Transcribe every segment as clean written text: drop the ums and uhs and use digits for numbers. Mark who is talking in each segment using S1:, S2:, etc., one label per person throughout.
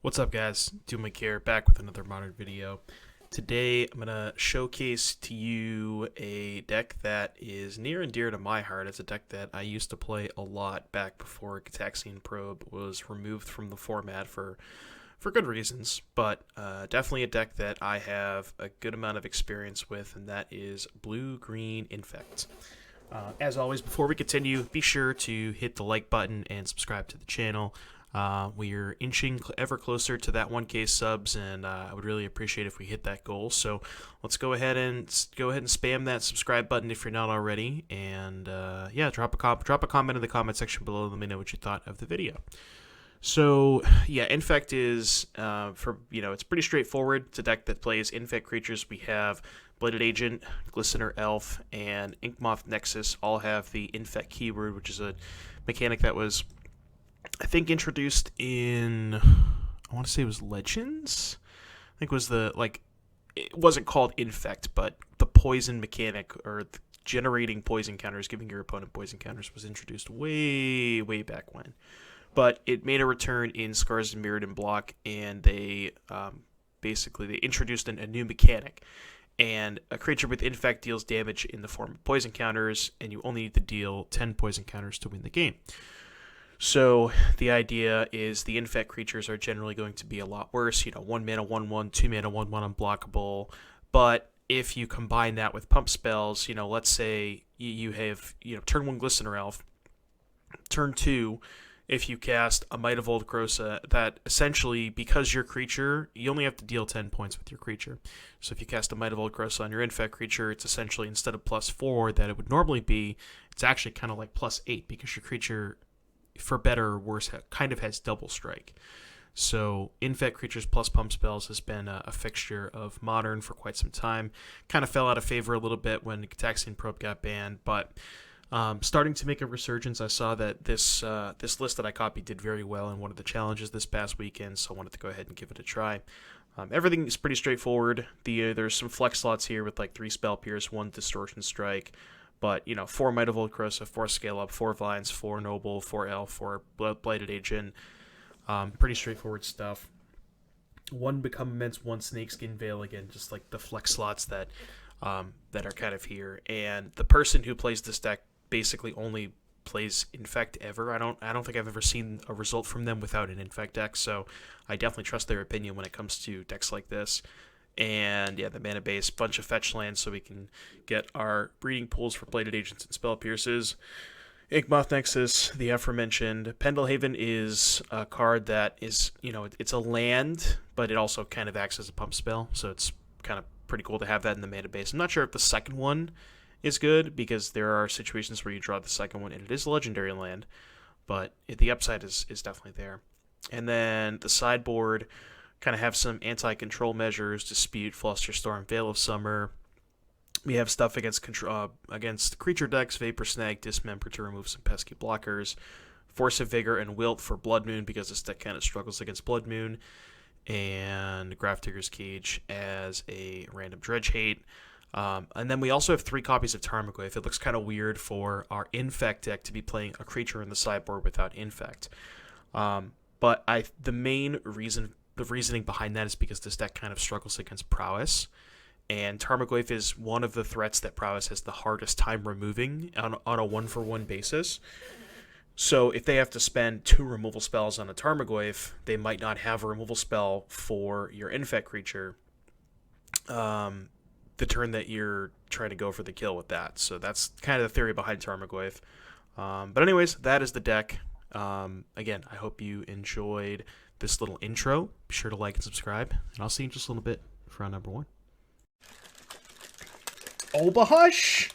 S1: What's up, guys? Doomik here, back with another modern video. Today I'm going to showcase to you a deck that is near and dear to my heart. It's a deck that I used to play a lot back before Gitaxian Probe was removed from the format for good reasons, but definitely a deck that I have a good amount of experience with, and that is Blue-Green Infect. As always, before we continue, be sure to hit the like button and subscribe to the channel. We're inching ever closer to that 1K subs, and I would really appreciate if we hit that goal. So let's go ahead and spam that subscribe button if you're not already, and yeah, drop a comment in the comment section below. Let me know what you thought of the video. So yeah, Infect is it's pretty straightforward. It's a deck that plays Infect creatures. We have Bladed Agent, Glistener Elf, and Inkmoth Nexus all have the Infect keyword, which is a mechanic that was, I think, introduced in, I want to say it was Legends. I think it was it wasn't called Infect, but the poison mechanic, or generating poison counters, giving your opponent poison counters, was introduced way back when. But it made a return in Scars and Mirrodin block, and they basically introduced a new mechanic. And a creature with Infect deals damage in the form of poison counters, and you only need to deal 10 poison counters to win the game. So the idea is the Infect creatures are generally going to be a lot worse. 1 mana 1/1, 2 mana 1/1 unblockable. But if you combine that with pump spells, let's say you have turn 1 Glistener Elf, turn 2. If you cast a Might of Old Krosa, that essentially, because your creature, you only have to deal 10 points with your creature. So if you cast a Might of Old Krosa on your Infect creature, it's essentially, instead of +4 that it would normally be, it's actually kind of like +8, because your creature, for better or worse, kind of has double strike. So Infect creatures plus pump spells has been a fixture of Modern for quite some time. Kind of fell out of favor a little bit when Gitaxian Probe got banned, but starting to make a resurgence. I saw that this list that I copied did very well in one of the challenges this past weekend, so I wanted to go ahead and give it a try. Everything is pretty straightforward. There's some flex slots here with like 3 Spell Pierce, 1 Distortion Strike, but 4 Might of Old Krosa, 4 Scale Up, 4 Vines, 4 Noble, 4 Elf, 4 Blighted Agent. Pretty straightforward stuff. 1 Become Immense, 1 Snakeskin Veil, again, just like the flex slots that are kind of here. And the person who plays this deck basically only plays Infect ever. I don't think I've ever seen a result from them without an Infect deck, so I definitely trust their opinion when it comes to decks like this. And yeah, the mana base, bunch of fetch lands so we can get our breeding pools for Bladed Agents and Spell Pierces. Inkmoth Nexus, the aforementioned. Pendelhaven is a card that is, it's a land, but it also kind of acts as a pump spell, so it's kind of pretty cool to have that in the mana base. I'm not sure if the second one is good, because there are situations where you draw the second one and it is a legendary land, but the upside is definitely there. And then the sideboard kind of have some anti-control measures: Dispute, Flusterstorm, Veil of Summer. We have stuff against creature decks: Vapor Snag, Dismember to remove some pesky blockers, Force of Vigor, and Wilt for Blood Moon, because this deck kind of struggles against Blood Moon, and Grafdigger's Cage as a random Dredge Hate. And then we also have 3 copies of Tarmogoyf. It looks kind of weird for our Infect deck to be playing a creature in the sideboard without Infect. But the reasoning behind that is because this deck kind of struggles against Prowess. And Tarmogoyf is one of the threats that Prowess has the hardest time removing on a 1-for-1 basis. So if they have to spend 2 removal spells on a Tarmogoyf, they might not have a removal spell for your Infect creature the turn that you're trying to go for the kill with that. So that's kind of the theory behind Tarmogoyf. But anyways, that is the deck. Again, I hope you enjoyed this little intro. Be sure to like and subscribe, and I'll see you in just a little bit for round number 1. Obahush!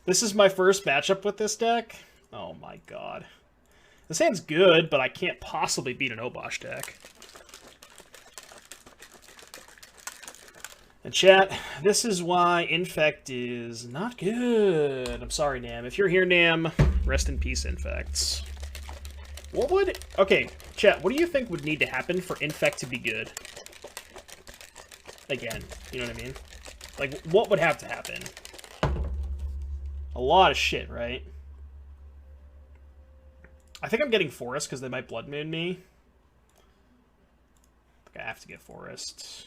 S1: This is my first matchup with this deck. Oh my god. This hand's good, but I can't possibly beat an Obosh deck. And chat, this is why Infect is not good. I'm sorry, Nam. If you're here, Nam, rest in peace, Infects. Okay, chat, what do you think would need to happen for Infect to be good? Again, you know what I mean? Like, what would have to happen? A lot of shit, right? I think I'm getting Forest because they might Blood Moon me.
S2: I have to get Forest.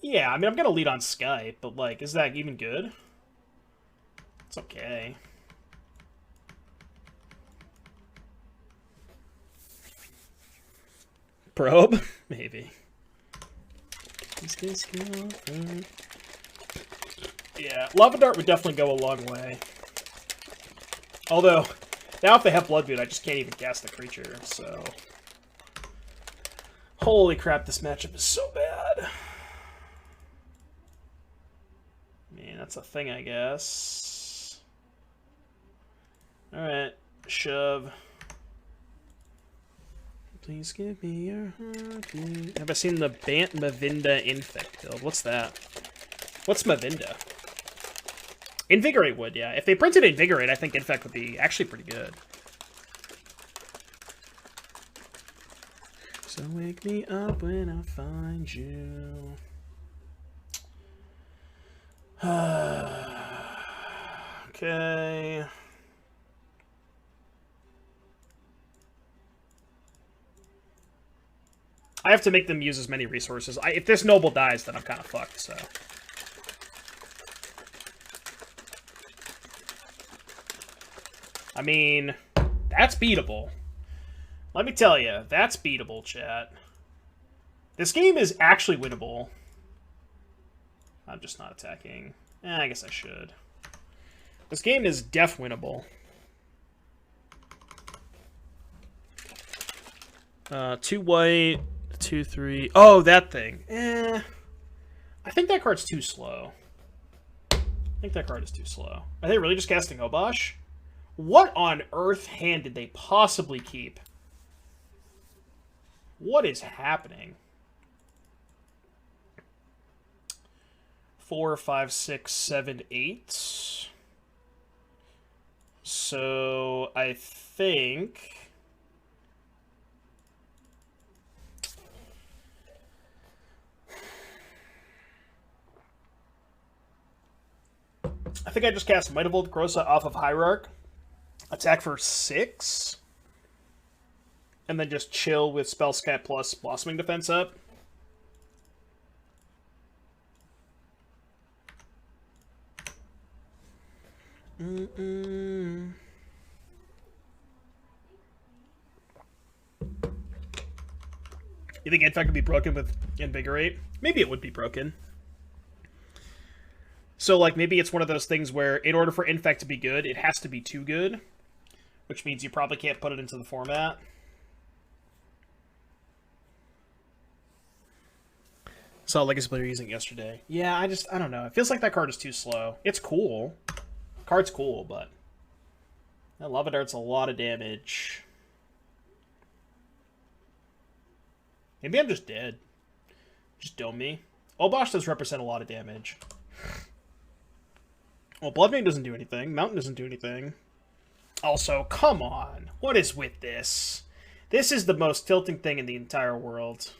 S2: Yeah, I mean, I'm going to lead on Skype, but, like, is that even good? It's okay. Probe? Maybe. Is this good? Yeah, Lava Dart would definitely go a long way. Although, now if they have Bloodmoon, I just can't even cast the creature, so... Holy crap, this matchup is so bad. I mean, that's a thing, I guess. Alright, shove. Please give me your heart. Have I seen the Bant Mavinda Infect build? What's that? What's Mavinda? Invigorate would, yeah. If they printed Invigorate, I think Infect would be actually pretty good. So wake me up when I find you. Okay. I have to make them use as many resources. If this noble dies, then I'm kind of fucked, so... I mean, that's beatable. Let me tell you, that's beatable, chat. This game is actually winnable. I'm just not attacking. I guess I should. This game is def winnable. 2 white, 2, 3. Oh, that thing. I think that card's too slow. I think that card is too slow. Are they really just casting Obosh? What on earth hand did they possibly keep? What is happening? 4, 5, 6, 7, 8. So I think... I think I just cast Might of Old Grossa off of Hierarch. Attack for 6. And then just chill with Spellscat plus Blossoming Defense up. You think Infect could be broken with Invigorate? Maybe it would be broken. So, like, maybe it's one of those things where in order for Infect to be good, it has to be too good. Which means you probably can't put it into the format. Saw a Legacy player using it yesterday. Yeah, I don't know. It feels like that card is too slow. It's cool. The card's cool, but... that Lava Dart's a lot of damage. Maybe I'm just dead. Just dome me. Obosh does represent a lot of damage. Well, Bloodmane doesn't do anything. Mountain doesn't do anything. Also, come on. What is with this? This is the most tilting thing in the entire world.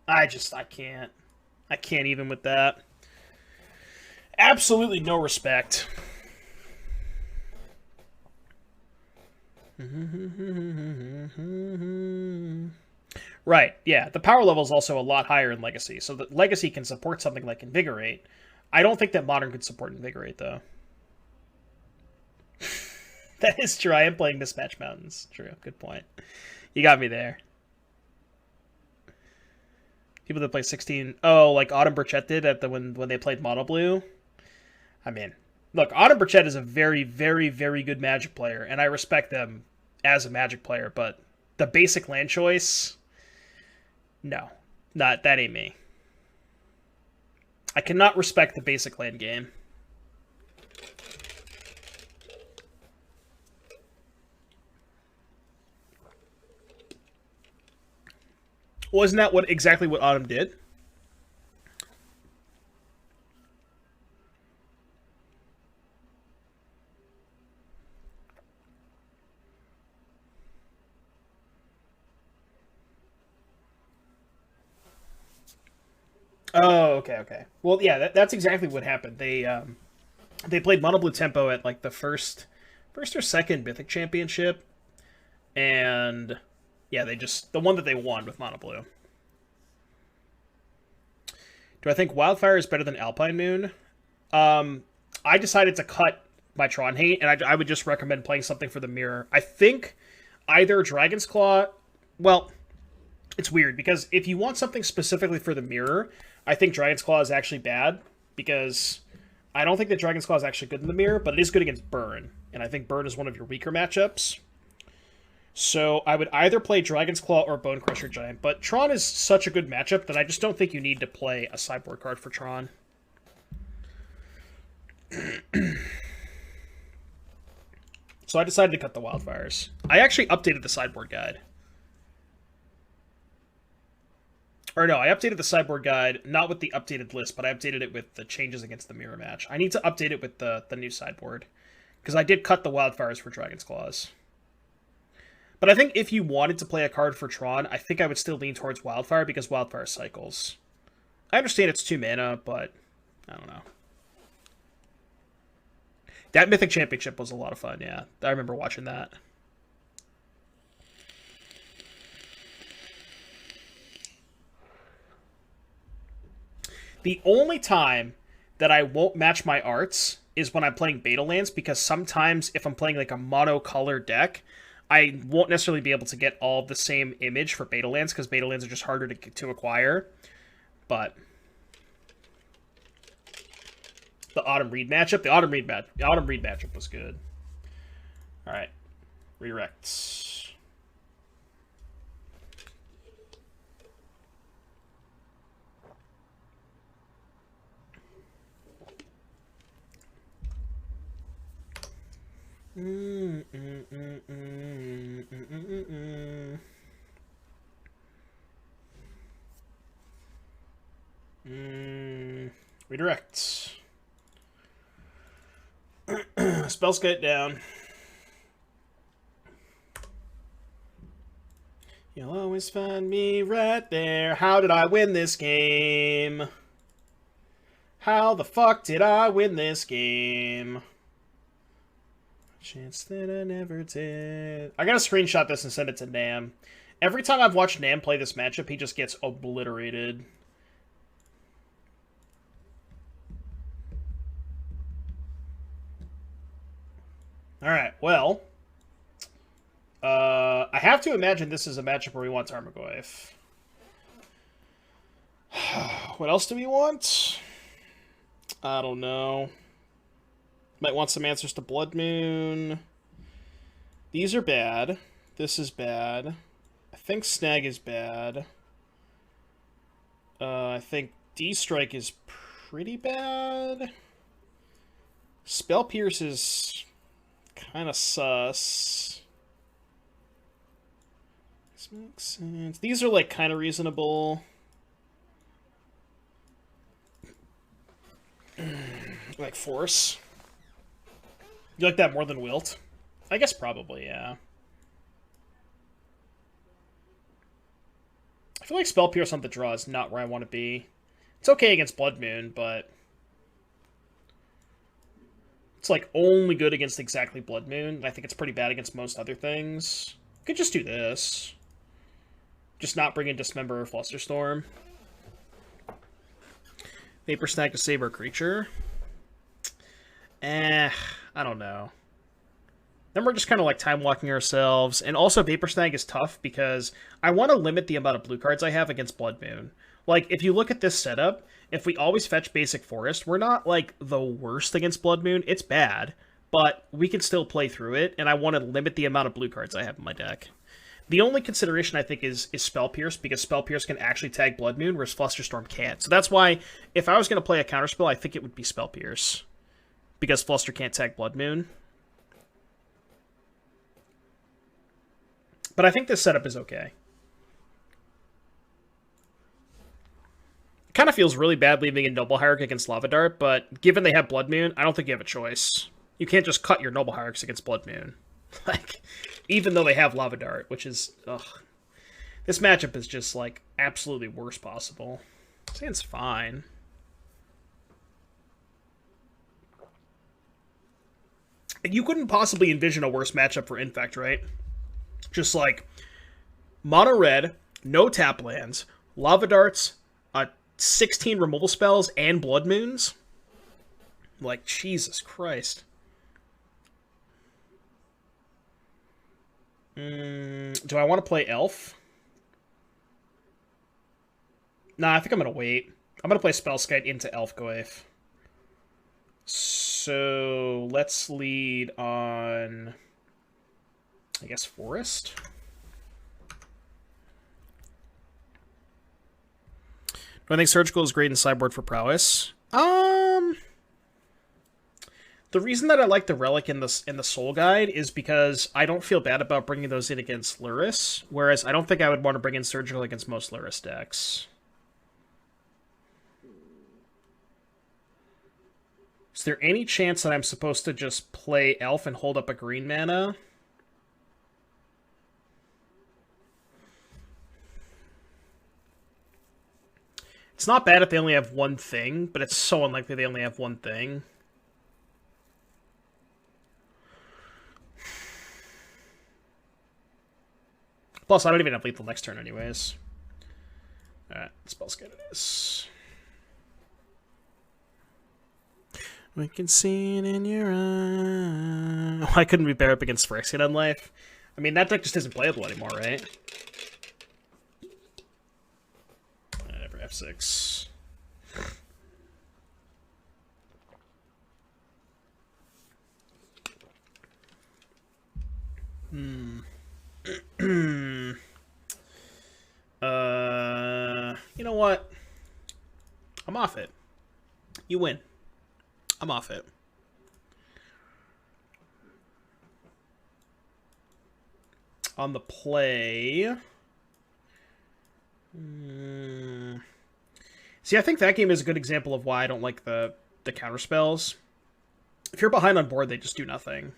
S2: I can't. I can't even with that. Absolutely no respect. Right, yeah. The power level is also a lot higher in Legacy, so that Legacy can support something like Invigorate. I don't think that Modern could support Invigorate, though. That is true. I am playing Mismatch Mountains. True. Good point. You got me there. People that play 16... Oh, like Autumn Burchett did at when they played Mono Blue? I mean, look, Autumn Burchett is a very, very, very good Magic player, and I respect them as a Magic player, but the basic land choice... No. That ain't me. I cannot respect the basic land game. Well, isn't that exactly what Autumn did? Oh, okay. Well, yeah, that's exactly what happened. They played Mono Blue Tempo at like the first first or second Mythic Championship, and yeah, the one that they won with Mono Blue. Do I think Wildfire is better than Alpine Moon? I decided to cut my Tron hate, and I would just recommend playing something for the mirror. I think either Dragon's Claw... Well, it's weird, because if you want something specifically for the mirror, I think Dragon's Claw is actually bad, because I don't think that Dragon's Claw is actually good in the mirror, but it is good against Burn, and I think Burn is one of your weaker matchups. So I would either play Dragon's Claw or Bone Crusher Giant, but Tron is such a good matchup that I just don't think you need to play a sideboard card for Tron. So I decided to cut the Wildfires. I actually updated the sideboard guide. Or no, I updated the sideboard guide, not with the updated list, but I updated it with the changes against the mirror match. I need to update it with the new sideboard, because I did cut the Wildfires for Dragon's Claws. But I think if you wanted to play a card for Tron, I think I would still lean towards Wildfire, because Wildfire cycles. I understand it's 2 mana, but I don't know. That Mythic Championship was a lot of fun, yeah. I remember watching that. The only time that I won't match my arts is when I'm playing Beta Lands, because sometimes if I'm playing like a mono-color deck, I won't necessarily be able to get all of the same image for Beta Lands, because Beta Lands are just harder to acquire. But the Autumn Reed matchup, the Autumn Reed matchup was good. All right, Redirects. Redirect. Spell skate down. You'll always find me right there. How did I win this game? How the fuck did I win this game? Chance that I never did. I gotta screenshot this and send it to Nam. Every time I've watched Nam play this matchup, he just gets obliterated. Alright, well. I have to imagine this is a matchup where we want Tarmogoyf. What else do we want? I don't know. Might want some answers to Blood Moon. These are bad. This is bad. I think Snag is bad. I think D-Strike is pretty bad. Spell Pierce is kind of sus. This makes sense. These are like kind of reasonable. Like Force. You like that more than Wilt? I guess probably, yeah. I feel like Spell Pierce on the draw is not where I want to be. It's okay against Blood Moon, but it's like only good against exactly Blood Moon. And I think it's pretty bad against most other things. Could just do this. Just not bring in Dismember or Flusterstorm. Vapor Snag to save our creature. I don't know. Then we're just kind of like time walking ourselves. And also Vapor Snag is tough because I want to limit the amount of blue cards I have against Blood Moon. Like, if you look at this setup, if we always fetch Basic Forest, we're not like the worst against Blood Moon. It's bad, but we can still play through it, and I want to limit the amount of blue cards I have in my deck. The only consideration, I think, is Spell Pierce, because Spell Pierce can actually tag Blood Moon, whereas Flusterstorm can't. So that's why, if I was going to play a counterspell, I think it would be Spell Pierce, because Fluster can't tag Blood Moon. But I think this setup is okay. It kind of feels really bad leaving a Noble Hierarch against Lava Dart, but given they have Blood Moon, I don't think you have a choice. You can't just cut your Noble Hierarchs against Blood Moon. Like, even though they have Lava Dart, which is, ugh. This matchup is just, like, absolutely worst possible. I'm saying it's fine. You couldn't possibly envision a worse matchup for Infect, right? Just like mono red, no tap lands, lava darts, 16 removal spells, and blood moons. Like, Jesus Christ. Do I want to play Elf? Nah, I think I'm going to wait. I'm going to play Spellskite into Elfgoyf. So, let's lead on, I guess, Forest? Do I think Surgical is great in sideboard for prowess? The reason that I like the Relic in the Soul Guide is because I don't feel bad about bringing those in against Lurrus, whereas I don't think I would want to bring in Surgical against most Lurrus decks. Is there any chance that I'm supposed to just play Elf and hold up a green mana? It's not bad if they only have one thing, but it's so unlikely they only have one thing. Plus, I don't even have lethal next turn anyways. Alright, Spellskite it is. We can see it in your eye. Why couldn't we bear up against Phyrexian on life? I mean, that deck just isn't playable anymore, right? Never F6. You know what? I'm off it. You win. I'm off it. On the play. See, I think that game is a good example of why I don't like the counter spells. If you're behind on board, they just do nothing.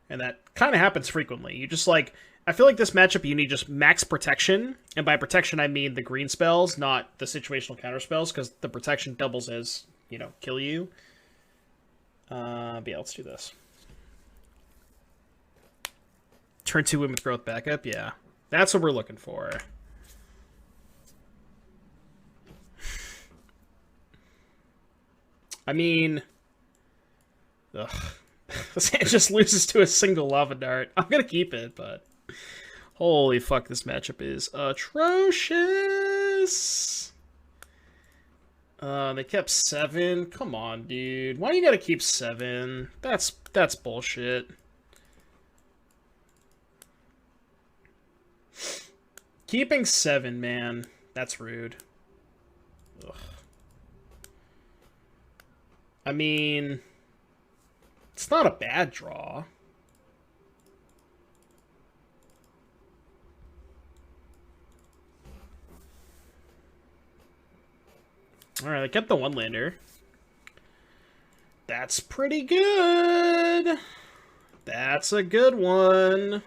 S2: And that kind of happens frequently. You just like, I feel like this matchup you need just max protection. And by protection, I mean the green spells, not the situational counter spells, because the protection doubles as, you know, kill you. But yeah, let's do this. Turn 2 win with growth backup, yeah. That's what we're looking for. I mean... Ugh. This hand just loses to a single lava dart. I'm gonna keep it, but... Holy fuck, this matchup is atrocious! They kept 7. Come on, dude. Why do you gotta keep 7? That's bullshit. Keeping 7, man. That's rude. Ugh. I mean... It's not a bad draw. Alright, I kept the one-lander. That's pretty good. That's a good one.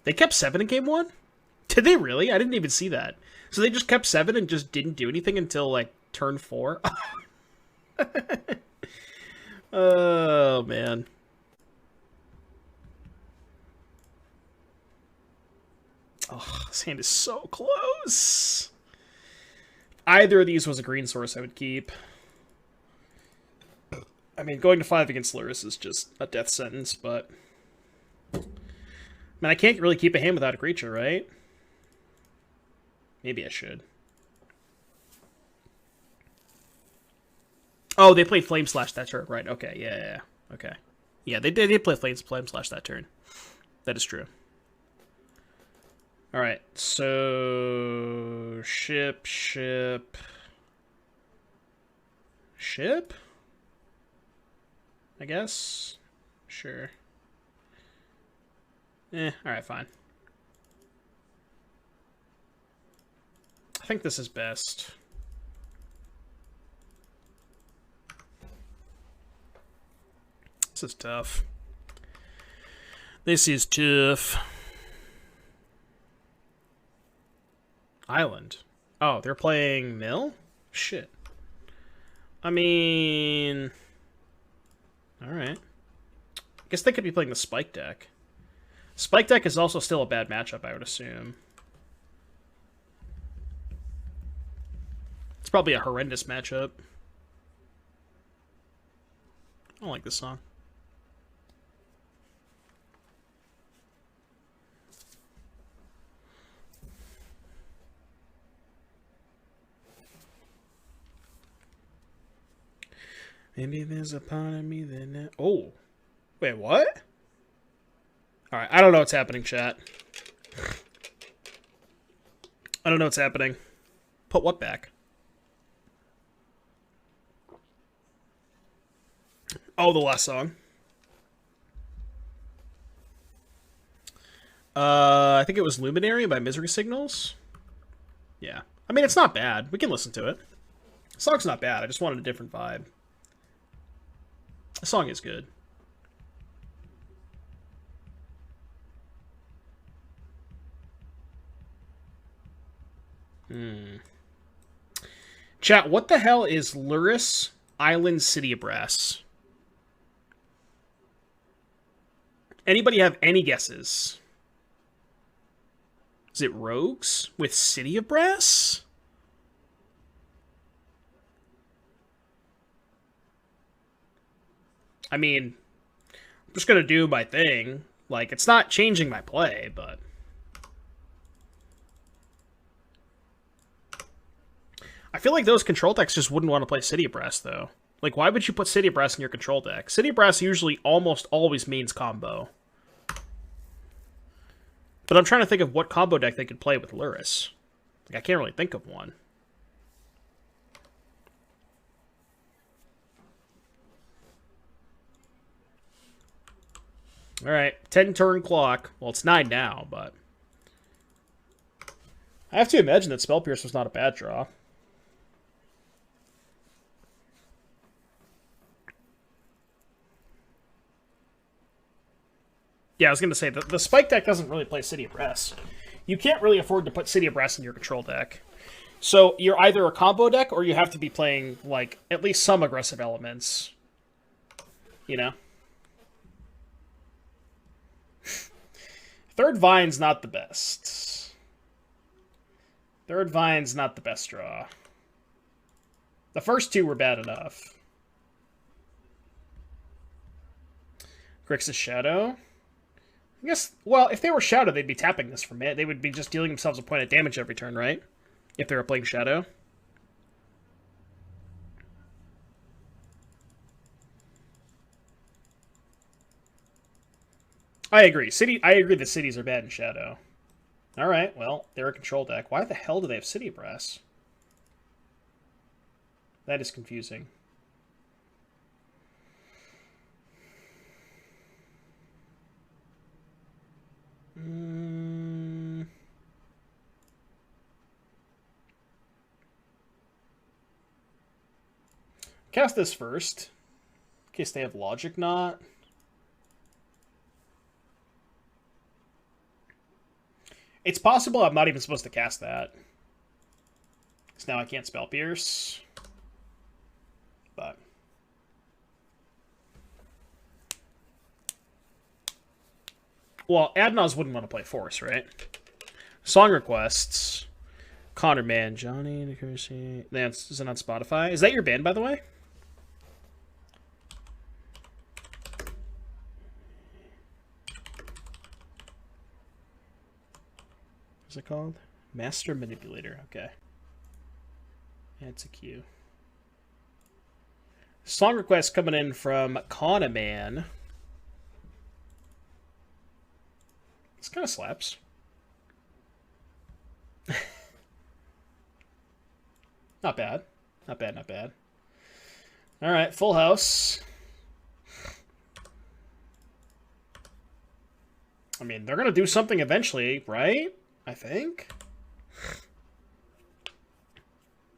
S2: They kept 7 in game 1? Did they really? I didn't even see that. So they just kept 7 and just didn't do anything until, like, turn 4? Oh, man. Oh, this hand is so close. Either of these was a green source I would keep. I mean, going to 5 against Lurrus is just a death sentence, but... Man, I can't really keep a hand without a creature, right? Maybe I should. Oh, they played Flame Slash that turn. Right, okay, yeah. Okay. Yeah, they did play Flame Slash that turn. That is true. Alright, so... Ship. I guess? Sure. Alright, fine. I think this is best. This is tough. This is tough. Island. Oh, they're playing Mill? Shit. I mean... Alright. I guess they could be playing the Spike deck. Spike deck is also still a bad matchup, I would assume. It's probably a horrendous matchup. I don't like this song. Maybe there's a part of me that... Oh. Wait, what? Alright, I don't know what's happening, chat. I don't know what's happening. Put what back? Oh, the last song. I think it was Luminary by Misery Signals. Yeah. I mean, it's not bad. We can listen to it. The song's not bad. I just wanted a different vibe. The song is good. Chat, what the hell is Luris Island City of Brass? Anybody have any guesses? Is it Rogues with City of Brass? I mean, I'm just going to do my thing. Like, it's not changing my play, but... I feel like those control decks just wouldn't want to play City of Brass, though. Like, why would you put City of Brass in your control deck? City of Brass usually almost always means combo. But I'm trying to think of what combo deck they could play with Luris. Like, I can't really think of one. Alright, 10-turn clock. Well, it's 9 now, but... I have to imagine that Spell Pierce was not a bad draw. Yeah, I was going to say, the Spike deck doesn't really play City of Brass. You can't really afford to put City of Brass in your control deck. So you're either a combo deck, or you have to be playing, like, at least some aggressive elements. You know? Third Vine's not the best. Third Vine's not the best draw. The first two were bad enough. Grixis Shadow. I guess, well, if they were Shadow, they'd be tapping this for mana. They would be just dealing themselves a point of damage every turn, right? If they were playing Shadow. I agree. I agree that cities are bad in Shadow. Alright, well, they're a control deck. Why the hell do they have City of Brass? That is confusing. Cast this first, in case they have Logic Knot. It's possible I'm not even supposed to cast that. Because now I can't Spell Pierce. But... well, Adnaz wouldn't want to play Force, right? Song requests. Connor Man, Johnny, Nicosi. Is it on Spotify? Is that your band, by the way? What's it called? Master Manipulator. Okay. That's a cue. Song request coming in from Connor Man. This kind of slaps. Not bad. Not bad, not bad. Alright, full house. I mean, they're going to do something eventually, right? I think.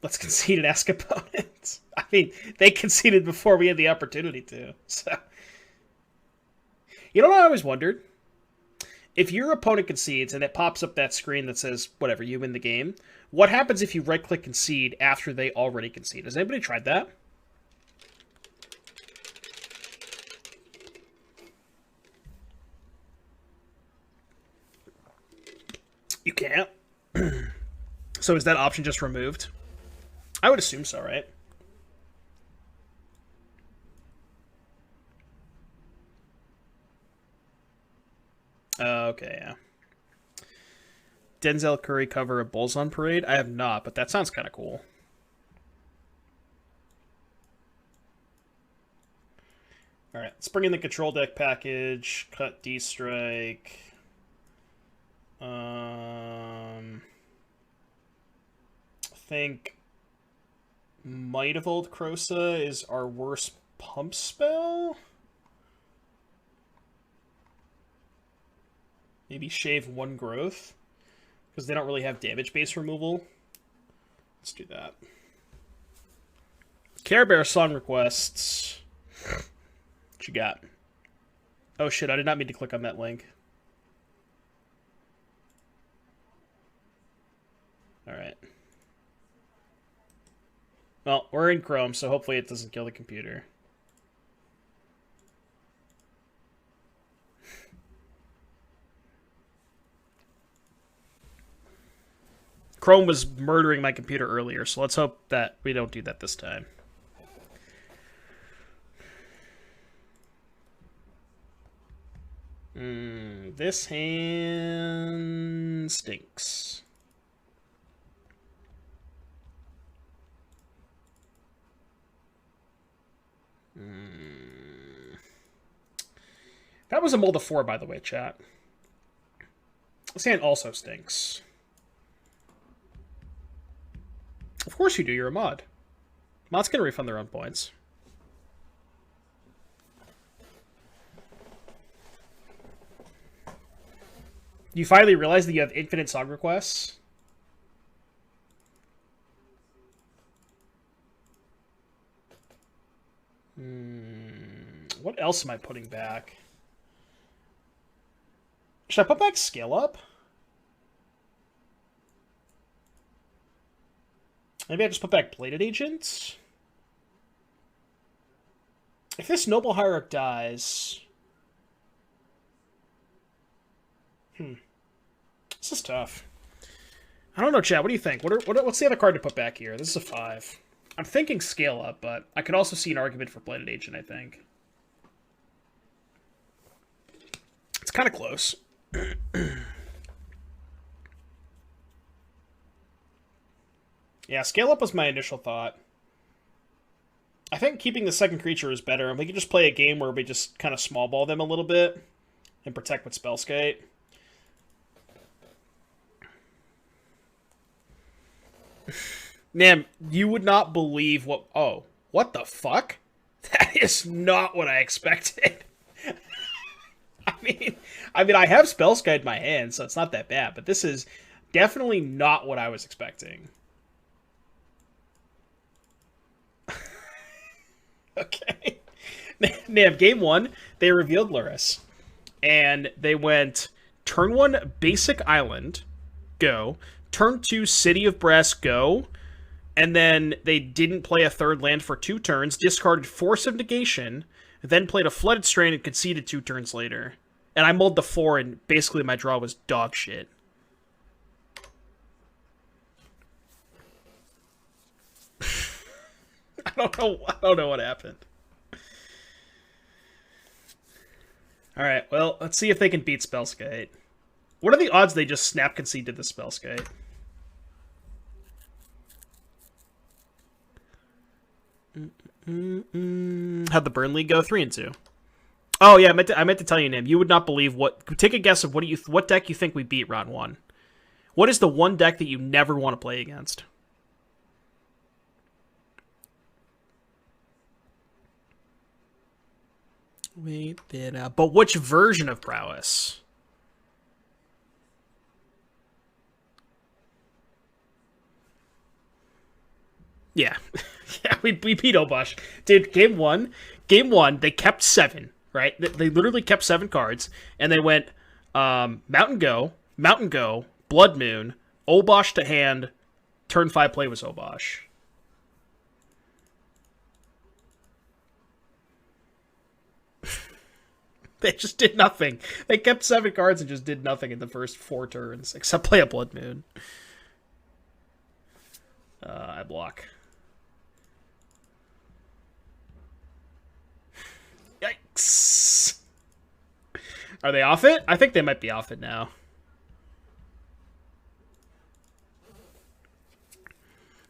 S2: Let's concede and ask opponents. I mean, they conceded before we had the opportunity to. So, you know what I always wondered? if your opponent concedes and it pops up that screen that says, whatever, you win the game, what happens if you right-click concede after they already concede? Has anybody tried that? You can't. So is that option just removed? I would assume so, right? Okay, yeah. Denzel Curry cover a Bulls on Parade? I have not, but that sounds kind of cool. Alright, let's bring in the control deck package. Cut D-Strike. I think Might of Old Krosa is our worst pump spell. Maybe shave 1 growth, because they don't really have damage base removal. Let's do that. Care Bear song requests. What you got? Oh shit, I did not mean to click on that link. Alright. Well, we're in Chrome, so hopefully it doesn't kill the computer. Chrome was murdering my computer earlier, so let's hope that we don't do that this time. This hand stinks. That was a mold of 4, by the way, chat. This hand also stinks. Of course you do, you're a mod. Mods can refund their own points. You finally realize that you have infinite song requests? What else am I putting back? Should I put back Scale Up? Maybe I just put back Bladed Agent? If this Noble Hierarch dies... This is tough. I don't know, chat. What do you think? What's the other card to put back here? This is a 5. I'm thinking Scale Up, but I could also see an argument for Bladed Agent, I think. It's kind of close. Yeah, Scale Up was my initial thought. I think keeping the second creature is better, and we could just play a game where we just kind of small ball them a little bit and protect with Spellskite. Man, you would not believe what... Oh, what the fuck? That is not what I expected. I mean, I have Spellskite in my hand, so it's not that bad, but this is definitely not what I was expecting. Okay. Nam, game 1, they revealed Luris. And they went turn 1, Basic Island, go. Turn 2, City of Brass, go. And then they didn't play a third land for 2 turns, discarded Force of Negation, then played a Flooded Strain and conceded 2 turns later. And I mulled the 4, and basically my draw was dog shit. I don't know what happened. Alright, well, let's see if they can beat Spellskite. What are the odds they just snap conceded the Spellskite? How'd the Burn League go? 3-2. Oh yeah, I meant to tell you, Nim. You would not believe what. Take a guess of what deck you think we beat round 1. What is the one deck that you never want to play against? Wait that out. But which version of Prowess? Yeah. Yeah, we beat Obosh. Dude, game one, they kept 7, right? They literally kept 7 cards, and they went, Mountain Go, Blood Moon, Obosh to hand, turn 5 play was Obosh. They just did nothing. They kept 7 cards and just did nothing in the first 4 turns, except play a Blood Moon. I block. Yikes. Are they off it? I think they might be off it now.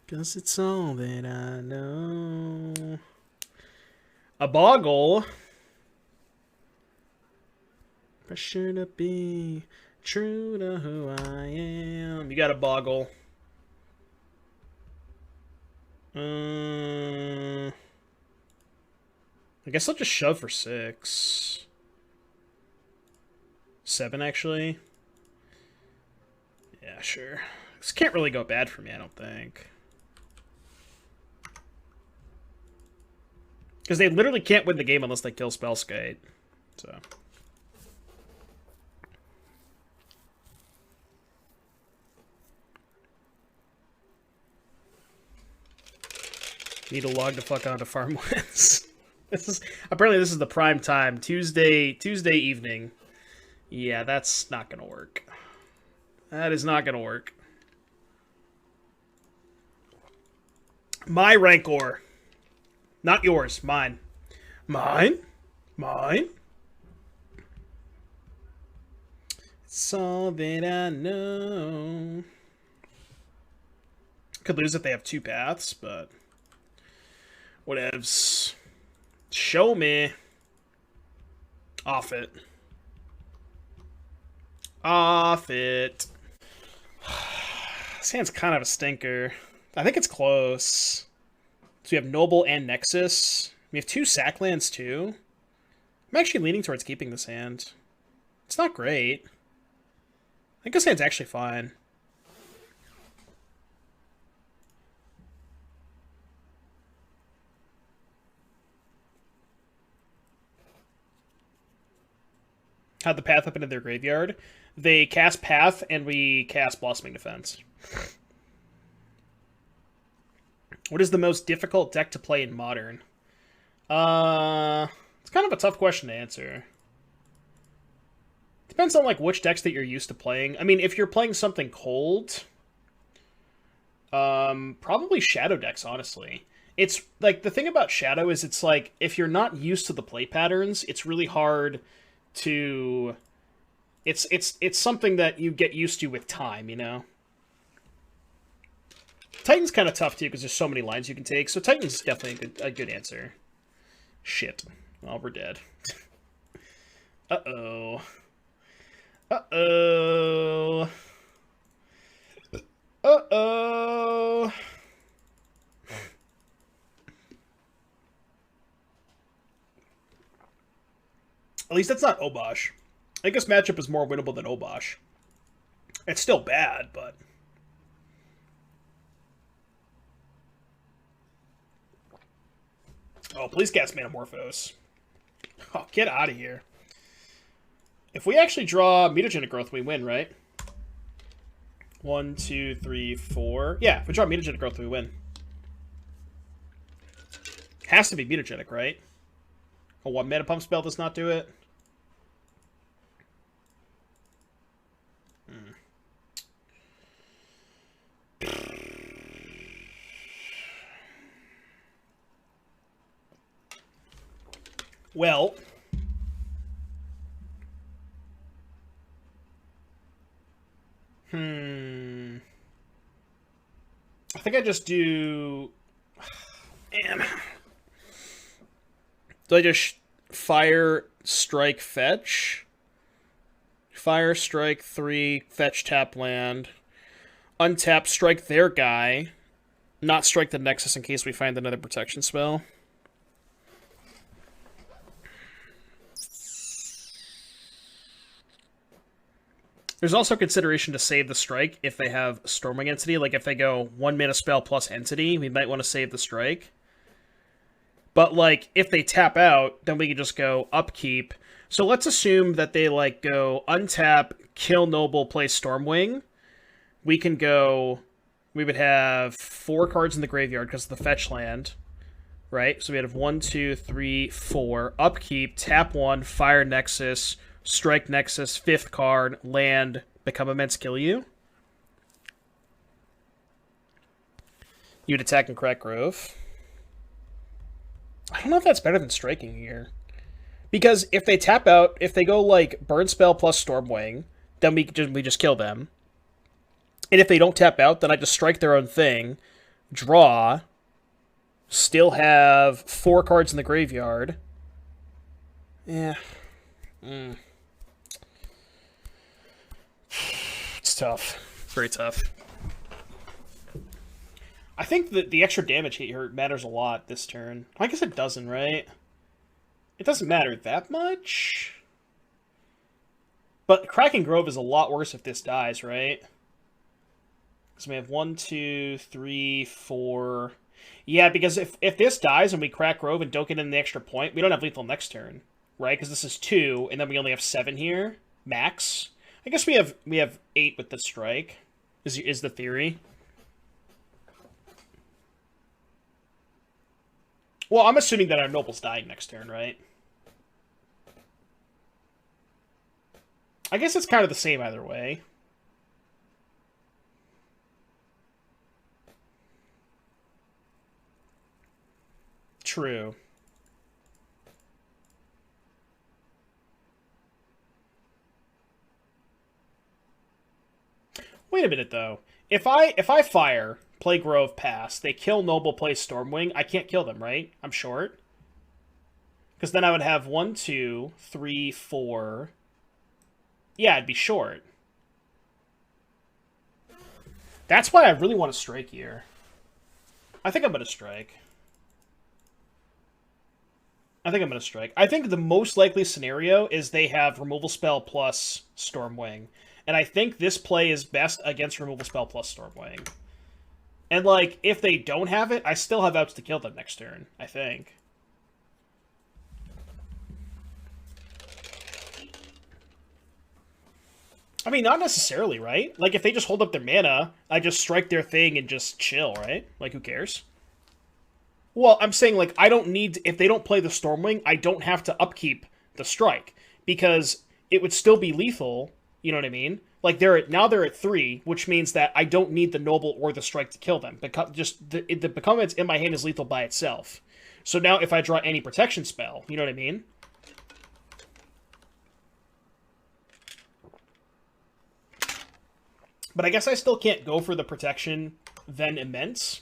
S2: Cause it's all that I know. A Boggle. Pressure to be true to who I am. You got a Boggle. I guess I'll just shove for 6. 7, actually. Yeah, sure. This can't really go bad for me, I don't think. Because they literally can't win the game unless they kill Spellskite. So... need to log the fuck onto farm wins. This is the prime time. Tuesday evening. Yeah, that's not gonna work. That is not gonna work. My Rancor. Not yours, mine. Mine? Mine? It's all that I know. Could lose if they have 2 paths, but... whatevs. Show me. Off it. Off it. This hand's kind of a stinker. I think it's close. So we have Noble and Nexus. We have 2 Sacklands too. I'm actually leaning towards keeping this hand. It's not great. I think this hand's actually fine. Had the path up into their graveyard. They cast Path, and we cast Blossoming Defense. What is the most difficult deck to play in Modern? It's kind of a tough question to answer. Depends on like which decks that you're used to playing. I mean, if you're playing something cold, probably Shadow decks, honestly. It's like the thing about Shadow is it's like if you're not used to the play patterns, it's really hard to it's something that you get used to with time, you know. Titan's kind of tough too because there's so many lines you can take, so Titan's definitely a good answer. Shit. Well, we're dead. Uh-oh. Uh-oh. Uh-oh. At least that's not Obosh. I think this matchup is more winnable than Obosh. It's still bad, but... oh, please cast Manamorphose. Oh, get out of here. If we actually draw Mutagenic Growth, we win, right? 1, 2, 3, 4. Yeah, if we draw Mutagenic Growth, we win. Has to be Mutagenic, right? A 1-mana pump spell does not do it. Well, I think I just do... man. Do I just fire, strike, fetch? Fire, strike, 3, fetch, tap, land. Untap, strike their guy. Not strike the Nexus in case we find another protection spell. There's also consideration to save the strike if they have Stormwing Entity. Like if they go 1-mana spell plus Entity, we might want to save the strike. But like if they tap out, then we can just go upkeep, So let's assume that they like go untap, kill Noble, play Stormwing. We can go. We would have 4 cards in the graveyard because of the fetch land, right? So we have 1, 2, 3, 4. Upkeep, tap 1, fire Nexus, strike Nexus, 5th card, land, become immense, kill you. You'd attack and crack Grove. I don't know if that's better than striking here. Because if they tap out, if they go like Burn Spell plus Stormwing, then we just kill them. And if they don't tap out, then I just strike their own thing, draw, still have 4 cards in the graveyard. Yeah. It's tough. Very tough. I think that the extra damage here matters a lot this turn. I guess it doesn't, right? It doesn't matter that much. But Cracking Grove is a lot worse if this dies, right? Because we have 1, 2, 3, 4. Yeah, because if this dies and we crack Grove and don't get in the extra point, we don't have lethal next turn, right? Because this is 2, and then we only have 7 here, max. I guess we have 8 with the strike, is the theory. Well, I'm assuming that our Noble's dying next turn, right? I guess it's kind of the same either way. True. Wait a minute, though. If I fire, play Grove, pass, they kill Noble, play Stormwing, I can't kill them, right? I'm short. Because then I would have 1, 2, 3, 4... Yeah, I'd be short. That's why I really want to strike here. I think I'm going to strike. I think the most likely scenario is they have Removal Spell plus Stormwing. And I think this play is best against Removal Spell plus Stormwing. And, like, if they don't have it, I still have outs to kill them next turn, I think. I mean, not necessarily, right? Like, if they just hold up their mana, I just strike their thing and just chill, right? Like, who cares? Well, I'm saying, like, I don't need... If they don't play the Stormwing, I don't have to upkeep the strike. Because it would still be lethal, you know what I mean? Like, now they're at 3, which means that I don't need the Noble or the strike to kill them. Just the Become Immense in my hand is lethal by itself. So now if I draw any protection spell, you know what I mean? But I guess I still can't go for the protection, then immense.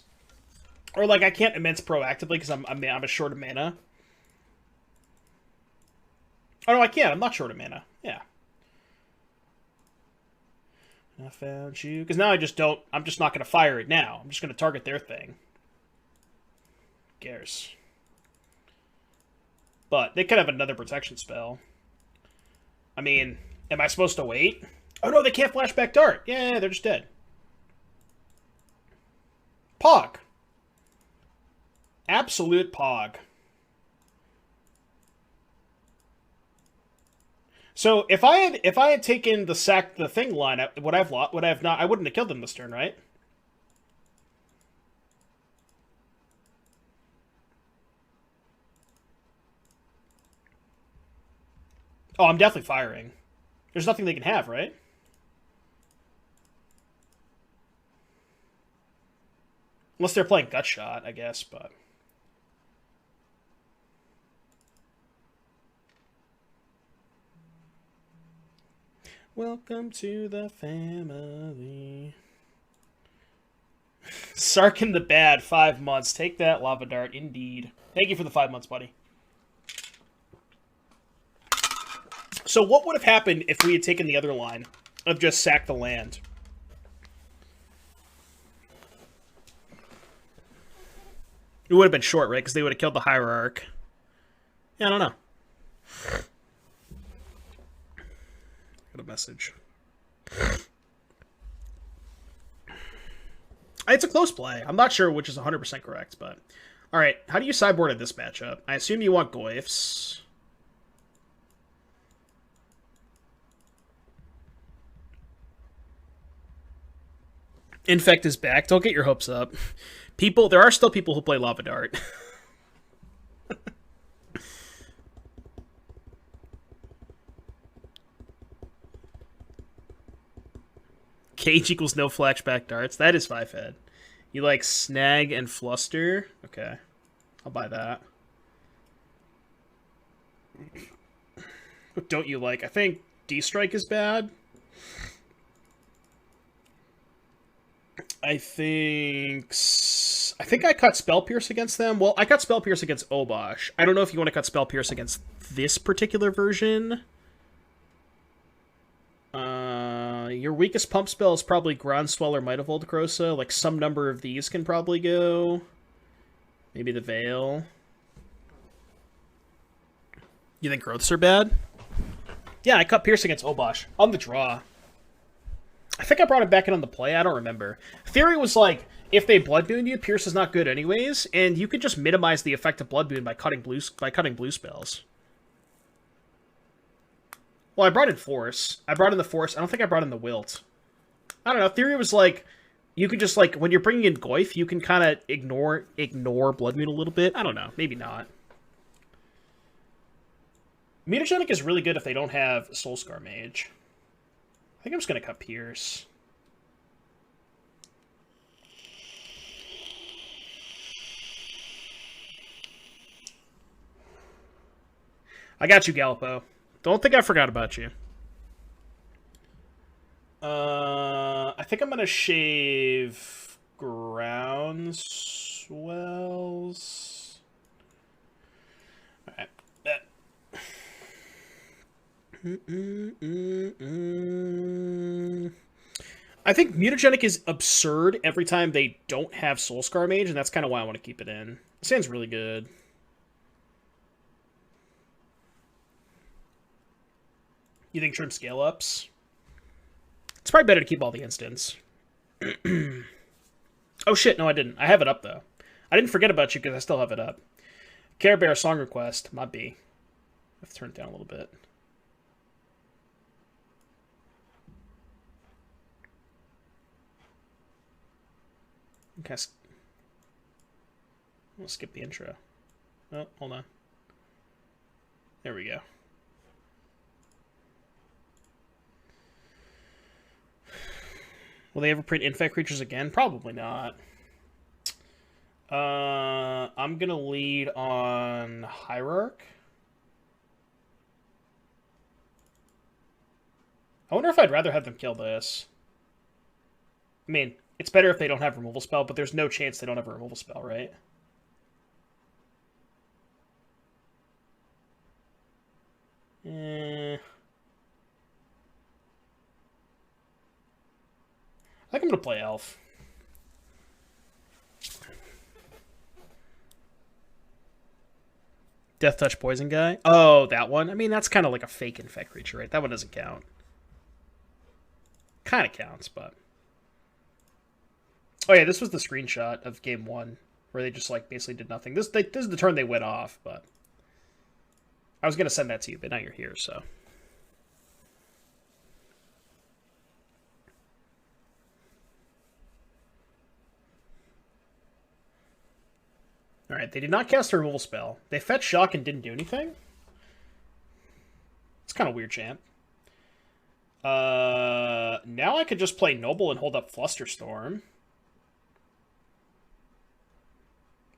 S2: Or, like, I can't immense proactively because I'm a short of mana. Oh, no, I can't. I'm not short of mana. Yeah. I found you. Because now I'm just not going to fire it now. I'm just going to target their thing. Who cares? But they could have another protection spell. I mean, am I supposed to wait? Oh, no, they can't flashback dart. Yeah, they're just dead. Pog. Absolute pog. So if I had taken the thing line, would I have not? I wouldn't have killed them this turn, right? Oh, I'm definitely firing. There's nothing they can have, right? Unless they're playing Gut Shot, I guess, but... Welcome to the family. Sarkin the Bad, 5 months. Take that, Lava Dart, indeed. Thank you for the 5 months, buddy. So what would have happened if we had taken the other line of just sack the land? It would have been short, right? Because they would have killed the Hierarch. Yeah, I don't know. Got a message. It's a close play. I'm not sure which is 100% correct, but... Alright, how do you sideboard at this matchup? I assume you want Goyfs. Infect is back. Don't get your hopes up. There are still people who play Lava Dart. Cage equals no flashback darts. That is 5-head. You like Snag and Fluster? Okay. I'll buy that. What don't you like? I think D-Strike is bad. I think I cut Spell Pierce against them. Well, I cut Spell Pierce against Obosh. I don't know if you want to cut Spell Pierce against this particular version. Your weakest pump spell is probably Groundswell or Might of Old Krosa. Like, some number of these can probably go. Maybe the Veil. You think Growths are bad? Yeah, I cut Pierce against Obosh. On the draw. I think I brought it back in on the play. I don't remember. Theory was like, if they Blood Moon you, Pierce is not good anyways, and you could just minimize the effect of Blood Moon by cutting blue spells. Well, I brought in Force. I brought in the Force. I don't think I brought in the Wilt. I don't know. Theory was like, you could just, like, when you're bringing in Goyf, you can kind of ignore Blood Moon a little bit. I don't know. Maybe not. Mutagenic is really good if they don't have Soulscar Mage. I think I'm just going to cut Pierce. I got you, Gallipo. Don't think I forgot about you. I think I'm going to shave Groundswells. Alright. I think Mutagenic is absurd every time they don't have Soulscar Mage, and that's kind of why I want to keep it in. It sounds really good. You think trim scale ups? It's probably better to keep all the instants. Oh shit, no I didn't. I have it up though. I didn't forget about you because I still have it up. Care Bear song request, my B. I have to turn it down a little bit. Okay, we'll skip the intro. Oh, hold on. There we go. Will they ever print Infect creatures again? Probably not. I'm gonna lead on Hierarch. I wonder if I'd rather have them kill this. I mean, it's better if they don't have removal spell, but there's no chance they don't have a removal spell, right? I think I'm going to play Elf. Death Touch Poison guy? Oh, that one? I mean, that's kind of like a fake Infect creature, right? That one doesn't count. Kind of counts, but... Oh yeah, this was the screenshot of game 1, where they just, like, basically did nothing. This is the turn they went off, but... I was going to send that to you, but now you're here, so... Alright, they did not cast a removal spell. They fetched Shock and didn't do anything? It's kind of weird, champ. Now I could just play Noble and hold up Flusterstorm.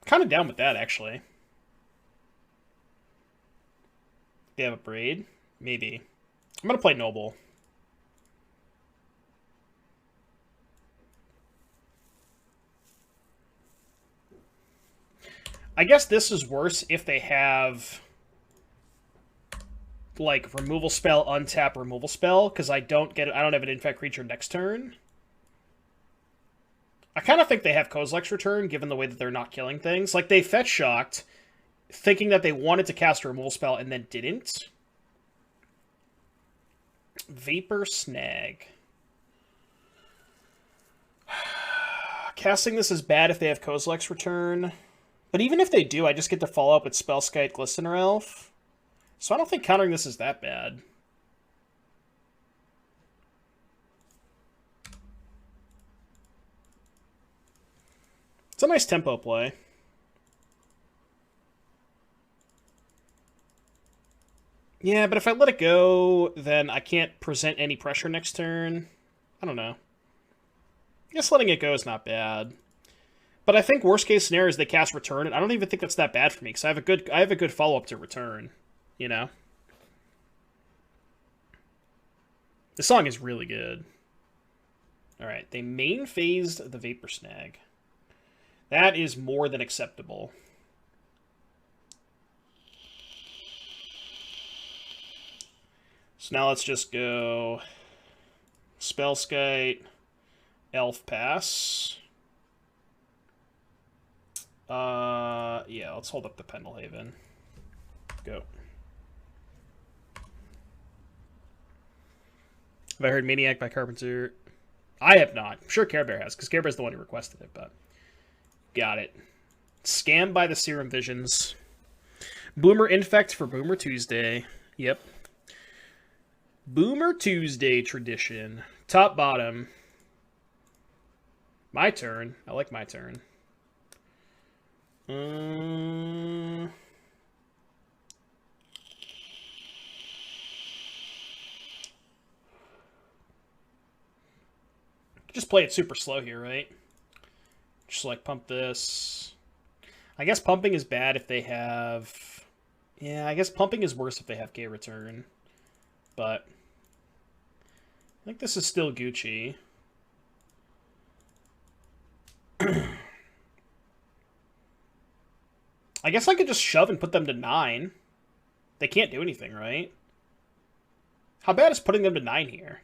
S2: Kind of down with that, actually. They have a Braid? Maybe. I'm going to play Noble. I guess this is worse if they have, like, removal spell, untap removal spell, because I don't have an Infect creature next turn. I kind of think they have Kozilek's Return, given the way that they're not killing things. Like, they fetch shocked, thinking that they wanted to cast a removal spell and then didn't. Vapor Snag. Casting this is bad if they have Kozilek's Return. But even if they do, I just get to follow up with Spellskite Glistener Elf. So I don't think countering this is that bad. It's a nice tempo play. Yeah, but if I let it go, then I can't present any pressure next turn. I don't know. I guess letting it go is not bad. But I think worst case scenario is they cast Return, and I don't even think that's that bad for me because I have a good follow up to Return. You know, the song is really good. All right, they main phased the Vapor Snag. That is more than acceptable. So now let's just go Spellskite, Elf Pass. Yeah, let's hold up the Pendelhaven. Go. Have I heard Maniac by Carpenter? I have not. I'm sure Care Bear has, because Care Bear's the one who requested it, but... Got it. Scammed by the Serum Visions. Boomer Infect for Boomer Tuesday. Yep. Boomer Tuesday tradition. Top, bottom. My turn. I like my turn. Just play it super slow here, right? Just like pump this. I guess pumping is bad if they have... Yeah, I guess pumping is worse if they have Gay Return. But I think this is still Gucci. I guess I could just shove and put them to 9. They can't do anything, right? How bad is putting them to 9 here?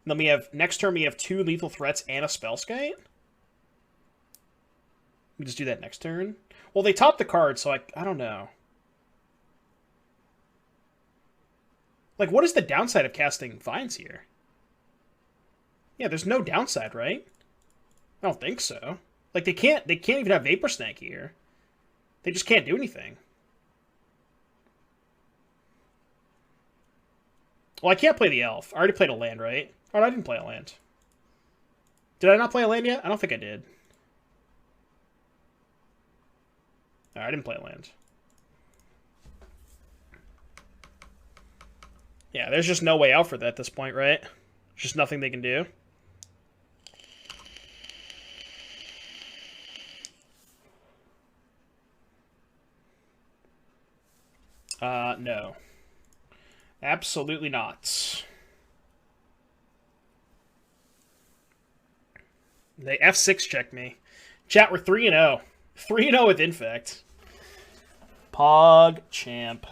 S2: And then we have, next turn we have 2 lethal threats and a Spellskite? We just do that next turn? Well, they top the card, so I don't know. Like, what is the downside of casting Vines here? Yeah, there's no downside, right? I don't think so. Like, they can't even have Vapor Snag here. They just can't do anything. Well, I can't play the Elf. I already played a land, right? Oh, no, I didn't play a land. Did I not play a land yet? I don't think I did. No, I didn't play a land. Yeah, there's just no way out for that at this point, right? There's just nothing they can do. No. Absolutely not. They F6 checked me. Chat, we're 3-0. 3-0 with Infect. Pog champ.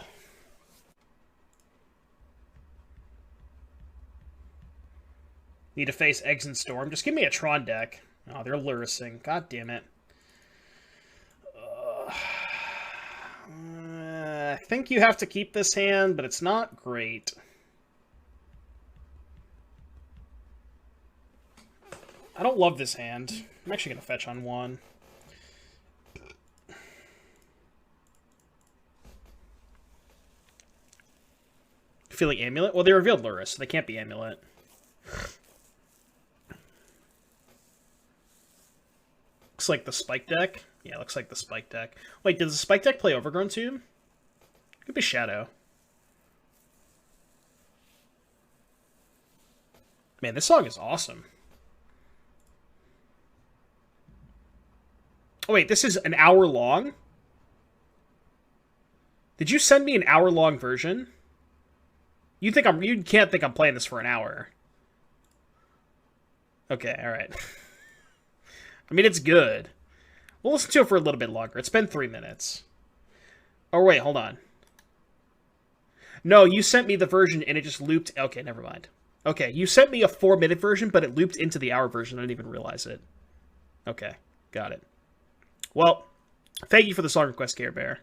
S2: Need to face Eggs and Storm. Just give me a Tron deck. Oh, they're Lurising. God damn it. I think you have to keep this hand, but it's not great. I don't love this hand. I'm actually going to fetch on 1. Feeling Amulet? Well, they revealed Luris, so they can't be Amulet. Looks like the Spike deck. Yeah, looks like the Spike deck. Wait, does the Spike deck play Overgrown Tomb? Could be Shadow. Man, this song is awesome. Oh, wait, this is an hour long? Did you send me an hour-long version? You can't think I'm playing this for an hour. Okay, alright. I mean, it's good. We'll listen to it for a little bit longer. It's been 3 minutes. Oh, wait, hold on. No, you sent me the version and it just looped. Okay, never mind. Okay, you sent me a 4-minute version, but it looped into the hour version. I didn't even realize it. Okay, got it. Well, thank you for the song request, Care Bear.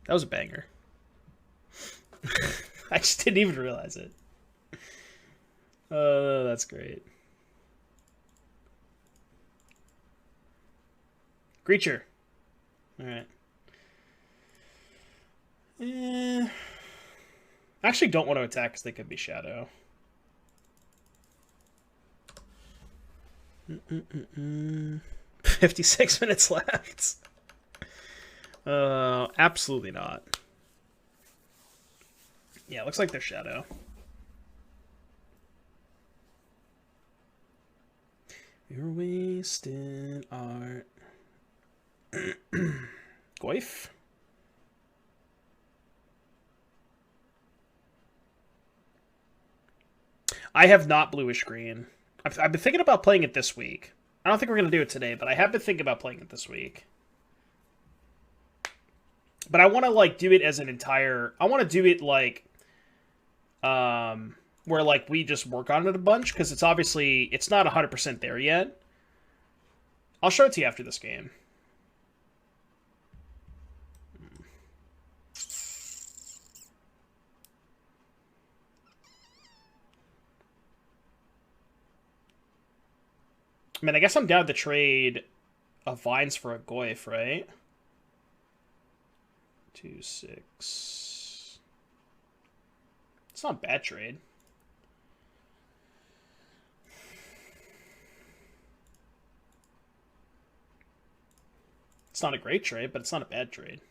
S2: That was a banger. I just didn't even realize it. That's great. Creature. Alright. I actually don't want to attack because they could be Shadow. 56 minutes left. Absolutely not. Yeah, looks like they're Shadow. You're wasting art. Goif? I have not bluish green. I've been thinking about playing it this week. I don't think we're going to do it today, but I have been thinking about playing it this week. But I want to, like, do it as an entire... I want to do it, like... where, like, we just work on it a bunch, because it's obviously... It's not 100% there yet. I'll show it to you after this game. I mean, I guess I'm down to trade a Vines for a Goif, right? 2, 6. It's not a bad trade. It's not a great trade, but it's not a bad trade.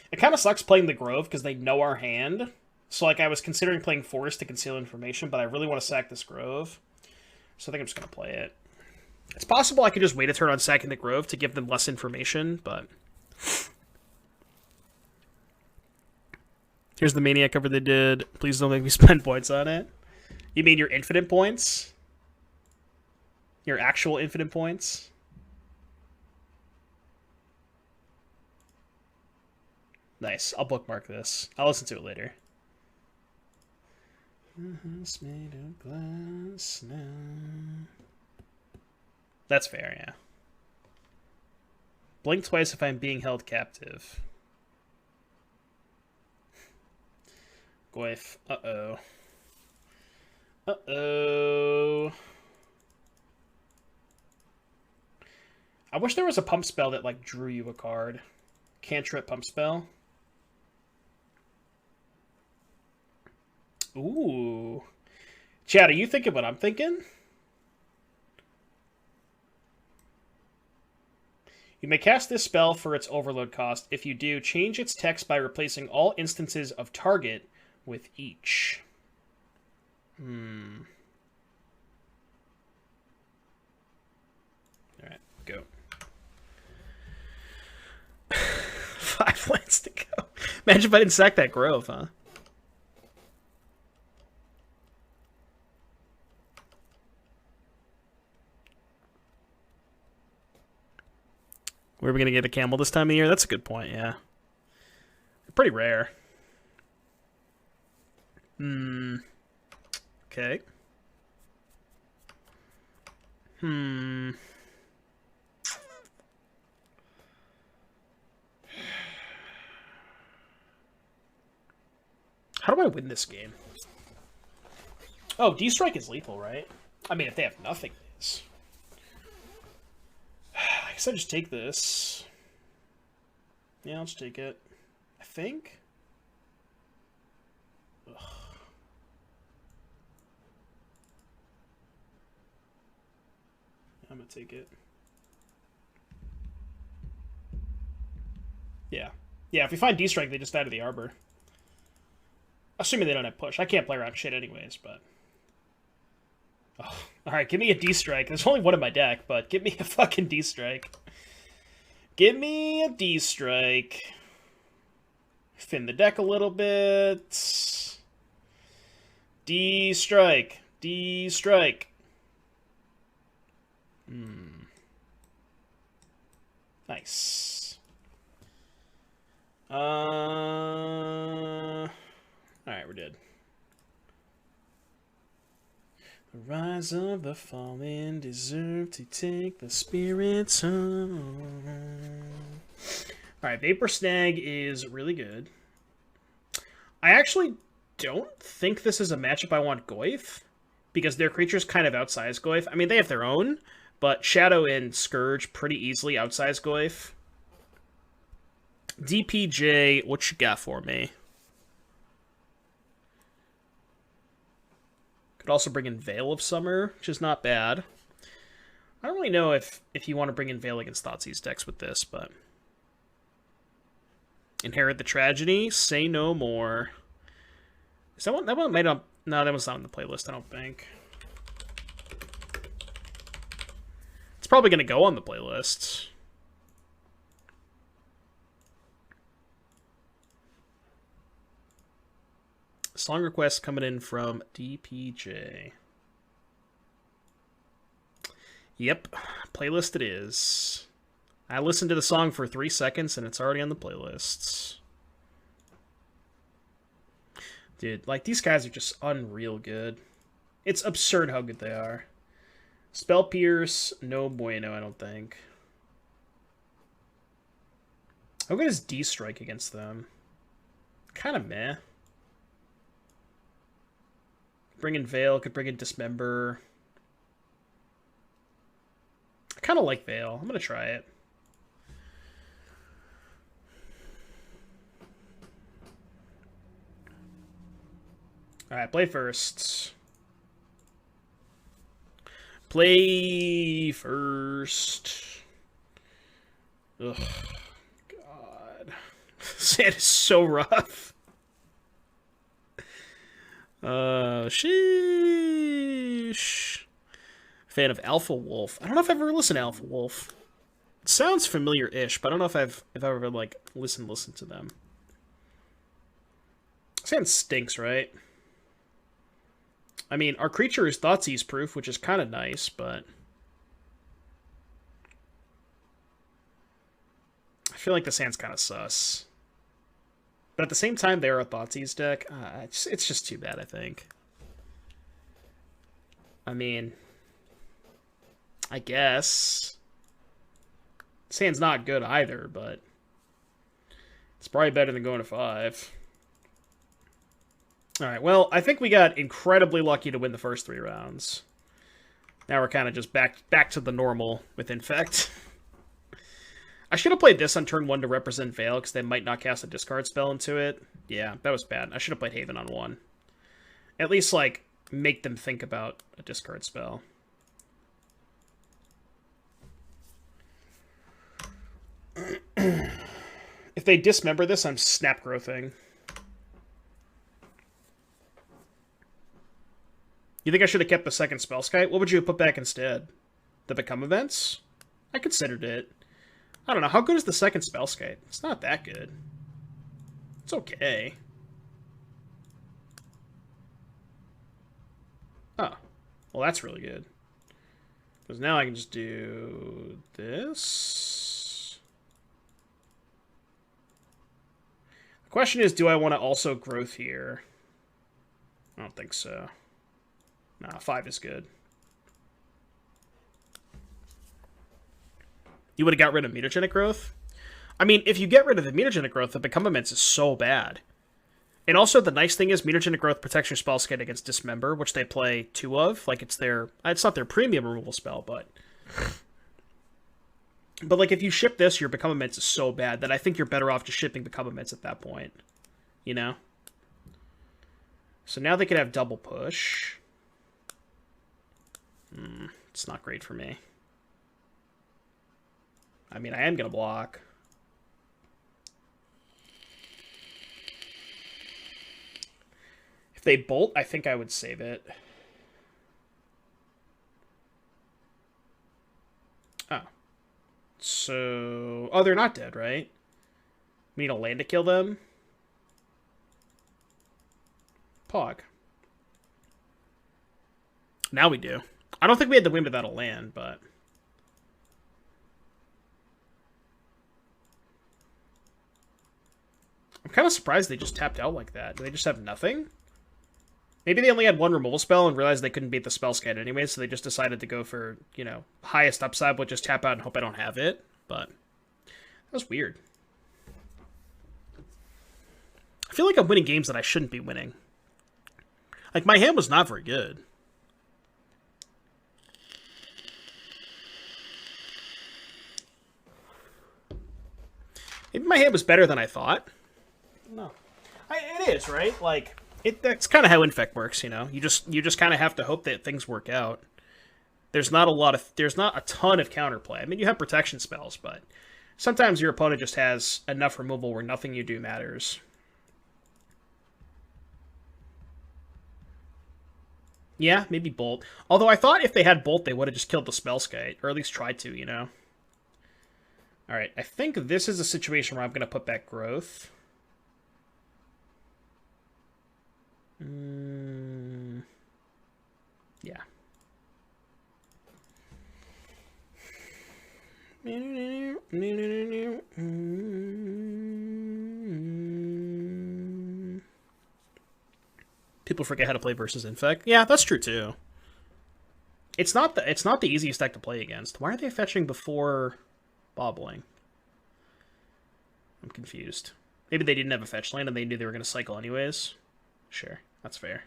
S2: It kind of sucks playing the Grove because they know our hand. So, like, I was considering playing Forest to conceal information, but I really want to sack this Grove. So I think I'm just going to play it. It's possible I could just wait a turn on sacking the Grove to give them less information, but... Here's the Maniac cover they did. Please don't make me spend points on it. You mean your infinite points? Your actual infinite points? Nice. I'll bookmark this. I'll listen to it later. It's made of glass now. That's fair, yeah. Blink twice if I'm being held captive. Goif. Uh-oh. Uh-oh. I wish there was a pump spell that, like, drew you a card. Cantrip pump spell. Ooh. Chad, are you thinking what I'm thinking? You may cast this spell for its overload cost. If you do, change its text by replacing all instances of target with each. Alright, go. 5 lands to go. Imagine if I didn't sack that Grove, huh? Where are we going to get a camel this time of year? That's a good point, yeah. They're pretty rare. Okay. How do I win this game? Oh, D-Strike is lethal, right? I mean, if they have nothing, it is. I guess I just take this. Yeah, I'll just take it. I think. Ugh. I'm gonna take it. Yeah. Yeah, if we find D-Strike, they just die to the Arbor. Assuming they don't have push. I can't play around shit anyways, but... Oh, alright, give me a D-Strike. There's only one in my deck, but give me a fucking D-Strike. Give me a D-Strike. Fin the deck a little bit. D-Strike. D-Strike. Nice. Alright, we're dead. The rise of the fallen deserve to take the spirits home. Alright, Vapor Snag is really good. I actually don't think this is a matchup I want Goif, because their creatures kind of outsize Goif. I mean, they have their own, But Shadow and Scourge pretty easily outsize Goyf. DPJ, what you got for me? Could also bring in Veil of Summer, which is not bad. I don't really know if you want to bring in Veil against Thoughtseize decks with this, but... Inherit the Tragedy, Say No More. Is that one might not... No, that one's not on the playlist, I don't think. It's probably going to go on the playlist. Song request coming in from DPJ. Yep, playlist it is. I listened to the song for 3 seconds and it's already on the playlists. Dude, like, these guys are just unreal good. It's absurd how good they are. Spell Pierce, no bueno, I don't think. How good is D-Strike against them? Kind of meh. Bring in Veil, could bring in Dismember. I kind of like Veil. I'm going to try it. Alright, play first. Play first. Ugh. God. Sand is so rough. Sheesh. Fan of Alpha Wolf. I don't know if I've ever listened to Alpha Wolf. It sounds familiar-ish, but I don't know if I've ever, like, listened to them. Sand stinks, right? I mean, our creature is Thoughtseize proof, which is kind of nice, but... I feel like this hand's kind of sus. But at the same time, they're a Thoughtseize deck. It's just too bad, I think. I mean... I guess... This hand's not good either, but... It's probably better than going to 5. Alright, well, I think we got incredibly lucky to win the first 3 rounds. Now we're kind of just back to the normal with Infect. I should have played this on turn 1 to represent Veil, because they might not cast a discard spell into it. Yeah, that was bad. I should have played Haven on 1. At least, like, make them think about a discard spell. If they dismember this, I'm snap growthing. You think I should have kept the second Spellskite? What would you have put back instead? The Become events? I considered it. I don't know. How good is the second Spellskite? It's not that good. It's okay. Oh. Well, that's really good. Because now I can just do this. The question is, do I want to also growth here? I don't think so. Nah, 5 is good. You would have got rid of Mutagenic Growth? I mean, if you get rid of the Mutagenic Growth, the Become Immense is so bad. And also, the nice thing is, Mutagenic Growth protects your Spellskite against Dismember, which they play 2 of. Like, it's not their premium removal spell, but... But, like, if you ship this, your Become Immense is so bad that I think you're better off just shipping Become Immense at that point. You know? So now they could have double push. It's not great for me. I mean, I am going to block. If they bolt, I think I would save it. Oh. So... Oh, they're not dead, right? We need a land to kill them? Pog. Now we do. I don't think we had to win without a land, but... I'm kind of surprised they just tapped out like that. Do they just have nothing? Maybe they only had 1 removal spell and realized they couldn't beat the Spellskite anyway, so they just decided to go for, you know, highest upside, but just tap out and hope I don't have it. But that was weird. I feel like I'm winning games that I shouldn't be winning. Like, my hand was not very good. Maybe my hand was better than I thought. No, it is, right? Like that's kind of how Infect works. You know, you just kind of have to hope that things work out. There's not a ton of counterplay. I mean, you have protection spells, but sometimes your opponent just has enough removal where nothing you do matters. Yeah, maybe Bolt. Although I thought if they had Bolt, they would have just killed the Spellskite, or at least tried to, you know? Alright, I think this is a situation where I'm going to put back Growth. Yeah. People forget how to play versus Infect. Yeah, that's true too. It's not the easiest deck to play against. Why are they fetching before Bobbling? I'm confused. Maybe they didn't have a fetch land and they knew they were going to cycle anyways. Sure, that's fair.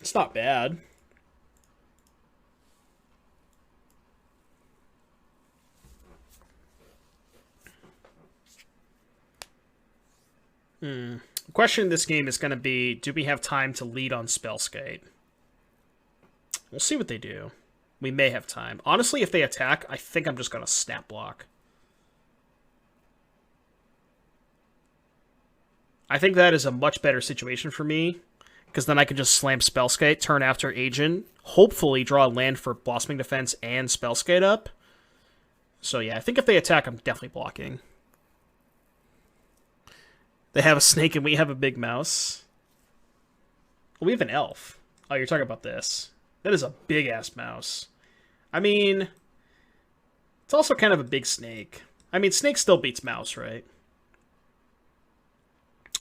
S2: It's not bad. The question in this game is going to be, do we have time to lead on Spellskite? We'll see what they do. We may have time. Honestly, if they attack, I think I'm just going to snap block. I think that is a much better situation for me, because then I can just slam Spellskite, turn after Agent, hopefully draw a land for Blossoming Defense and Spellskite up. So yeah, I think if they attack, I'm definitely blocking. They have a snake and we have a big mouse. Well, we have an elf. Oh, you're talking about this. That is a big-ass mouse. I mean, it's also kind of a big snake. I mean, snake still beats mouse, right?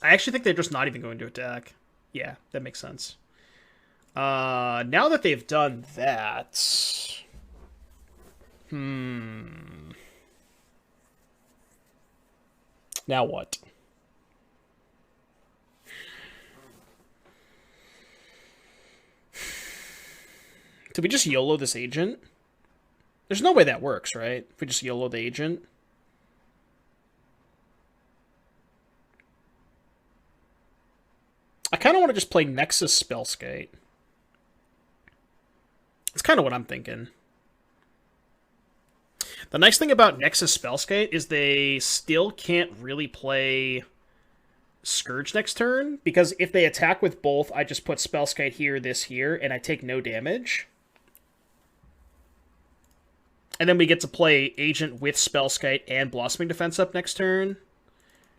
S2: I actually think they're just not even going to attack. Yeah, that makes sense. Now that they've done that... Now what? Did we just YOLO this agent? There's no way that works, right? If we just YOLO the agent. I kind of want to just play Nexus Spellskite. That's kind of what I'm thinking. The nice thing about Nexus Spellskite is they still can't really play Scourge next turn, because if they attack with both, I just put Spellskite here, this here, and I take no damage. And then we get to play Agent with Spellskite and Blossoming Defense up next turn.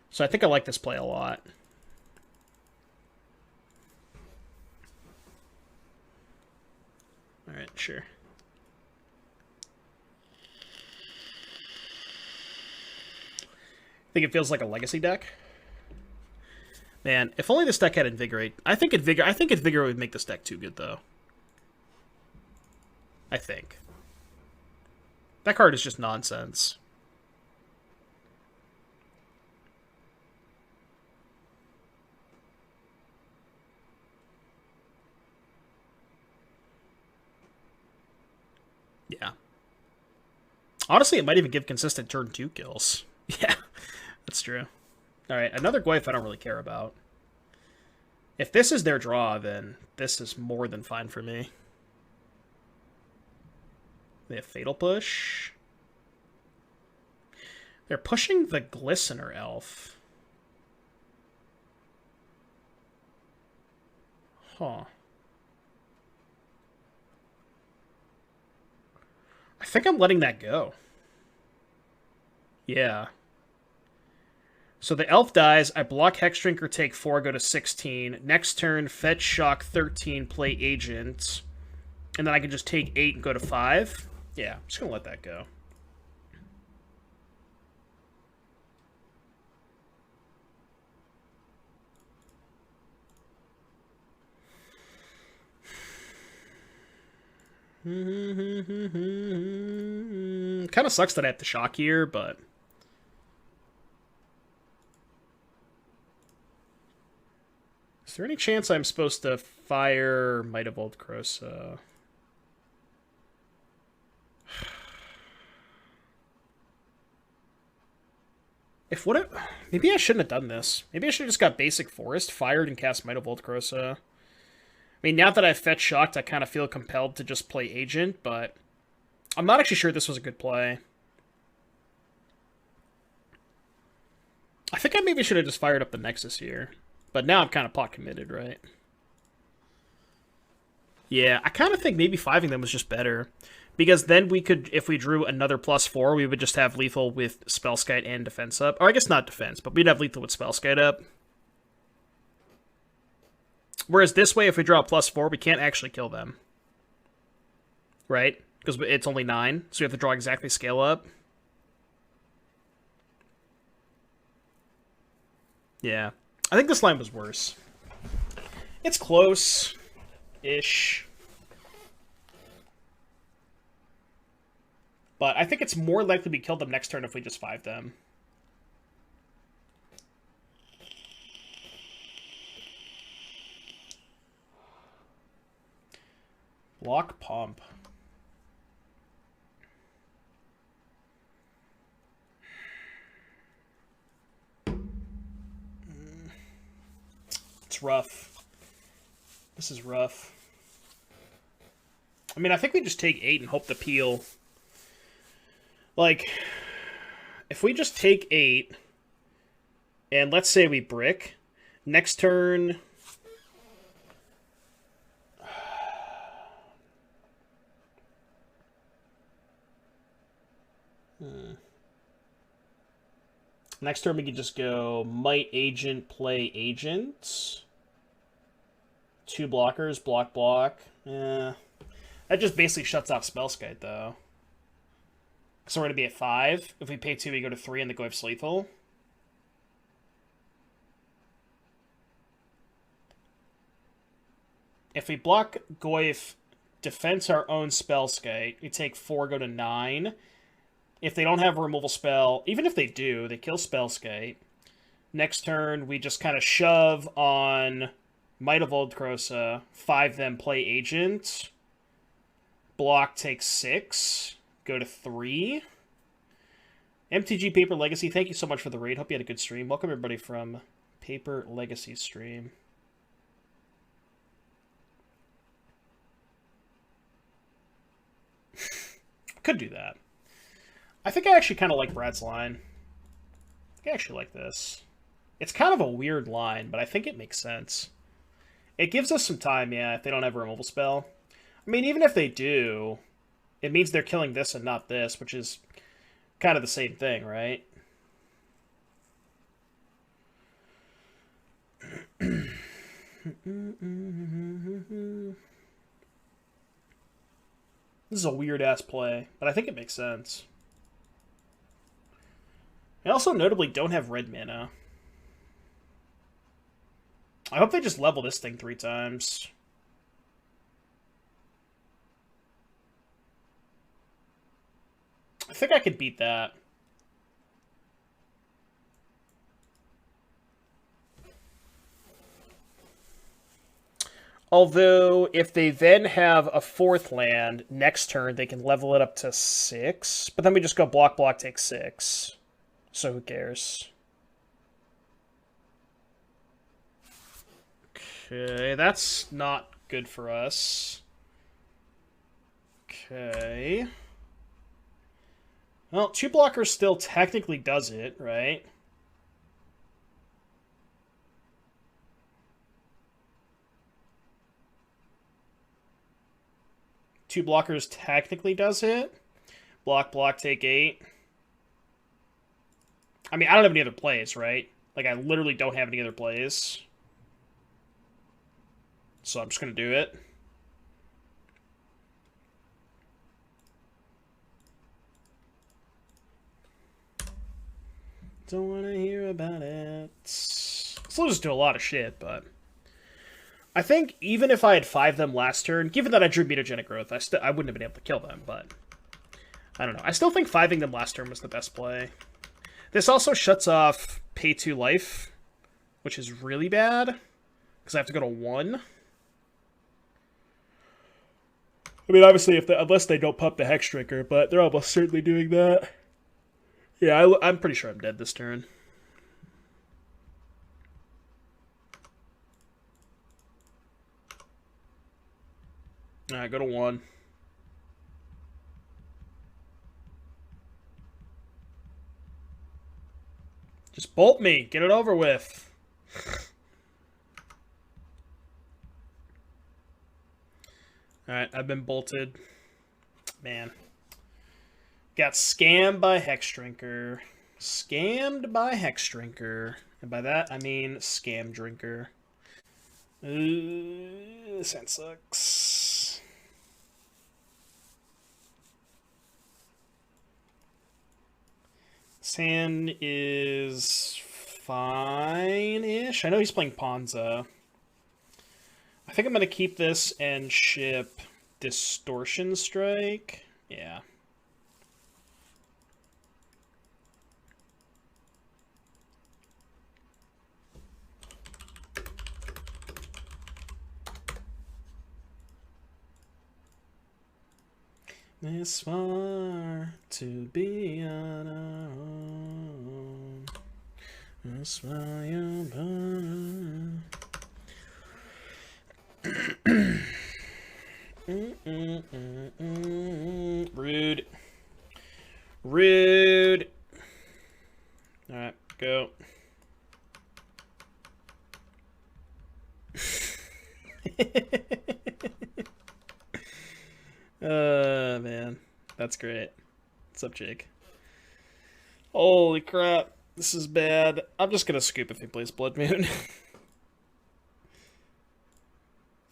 S2: So I think I like this play a lot. Alright, sure. I think it feels like a legacy deck. Man, if only this deck had Invigorate. I think Invigorate would make this deck too good, though. I think. That card is just nonsense. Yeah. Honestly, it might even give consistent turn 2 kills. Yeah, that's true. Alright, another Goyf I don't really care about. If this is their draw, then this is more than fine for me. They have Fatal Push. They're pushing the Glistener Elf. Huh. I think I'm letting that go. Yeah. So the elf dies, I block Hexdrinker, take 4, go to 16. Next turn, fetch Shock 13, play Agent. And then I can just take 8 and go to 5. Yeah, I'm just going to let that go. Kind of sucks that I have to shock here, but... Is there any chance I'm supposed to fire Might of Old Krosa? If what it, maybe I shouldn't have done this. Maybe I should have just got basic forest, fired, and cast Might of Old Krosa. I mean, now that I've fetch shocked, I kind of feel compelled to just play agent, but I'm not actually sure this was a good play. I think I maybe should have just fired up the Nexus here, but now I'm kind of pot committed, right? Yeah, I kind of think maybe 5ing them was just better. Because then we could, if we drew another +4, we would just have lethal with Spellskite and defense up. Or I guess not defense, but we'd have lethal with Spellskite up. Whereas this way, if we draw a +4, we can't actually kill them. Right? Because it's only 9, so we have to draw exactly scale up. Yeah. I think this line was worse. It's close-ish. But I think it's more likely we kill them next turn if we just 5 them. Block Pump. It's rough. This is rough. I mean, I think we just take 8 and hope to peel. Like, if we just take 8, and let's say we brick, next turn... Next turn we could just go Might Agent, play Agent. 2 blockers, block, block. That just basically shuts off Spellskite, though. So we're going to be at 5. If we pay 2, we go to 3, and the Goyf's lethal. If we block Goyf, defense our own Spellskite, we take 4, go to 9. If they don't have a removal spell, even if they do, they kill Spellskite. Next turn, we just kind of shove on Might of Old Krosa, 5 them, play Agent. Block takes 6. Go to 3. MTG Paper Legacy, thank you so much for the raid. Hope you had a good stream. Welcome everybody from Paper Legacy stream. Could do that. I think I actually kind of like Brad's line. I think I actually like this. It's kind of a weird line, but I think it makes sense. It gives us some time, yeah, if they don't have a removal spell. I mean, even if they do... It means they're killing this and not this, which is kind of the same thing, right? This is a weird-ass play, but I think it makes sense. I also notably don't have red mana. I hope they just level this thing 3 times. I think I could beat that. Although, if they then have a 4th land, next turn they can level it up to 6. But then we just go block, block, take 6. So who cares? Okay, that's not good for us. Okay. Well, 2 blockers still technically does it, right? Two blockers technically does it. Block, block, take 8. I mean, I don't have any other plays, right? Like, I literally don't have any other plays. So I'm just going to do it. Don't want to hear about it. This loses to a lot of shit, but... I think even if I had 5 them last turn, given that I drew Mutagenic Growth, I wouldn't have been able to kill them, but... I don't know. I still think 5ing them last turn was the best play. This also shuts off pay 2 life, which is really bad, because I have to go to 1. I mean, obviously, unless they don't pump the Hexdrinker, but they're almost certainly doing that. Yeah, I'm pretty sure I'm dead this turn. Alright, go to 1. Just bolt me. Get it over with. Alright, I've been bolted. Man. Got scammed by Hex Drinker. Scammed by Hex Drinker. And by that, I mean Scam Drinker. This hand sucks. This hand is fine-ish. I know he's playing Ponza. I think I'm going to keep this and ship Distortion Strike. Yeah. This far to be on our own. That's why you're born. Rude. Rude. Alright, go. Man. That's great. What's up, Jake? Holy crap. This is bad. I'm just gonna scoop if he plays Blood Moon.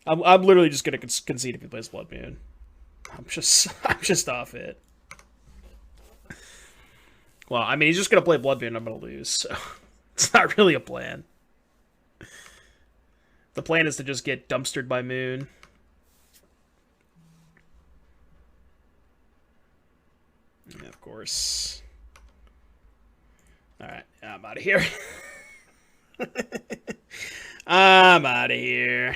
S2: I'm literally just gonna concede if he plays Blood Moon. I'm just off it. Well, I mean, he's just gonna play Blood Moon. I'm gonna lose, so it's not really a plan. The plan is to just get dumpstered by Moon. Yeah, of course. All right, I'm out of here. I'm out of here.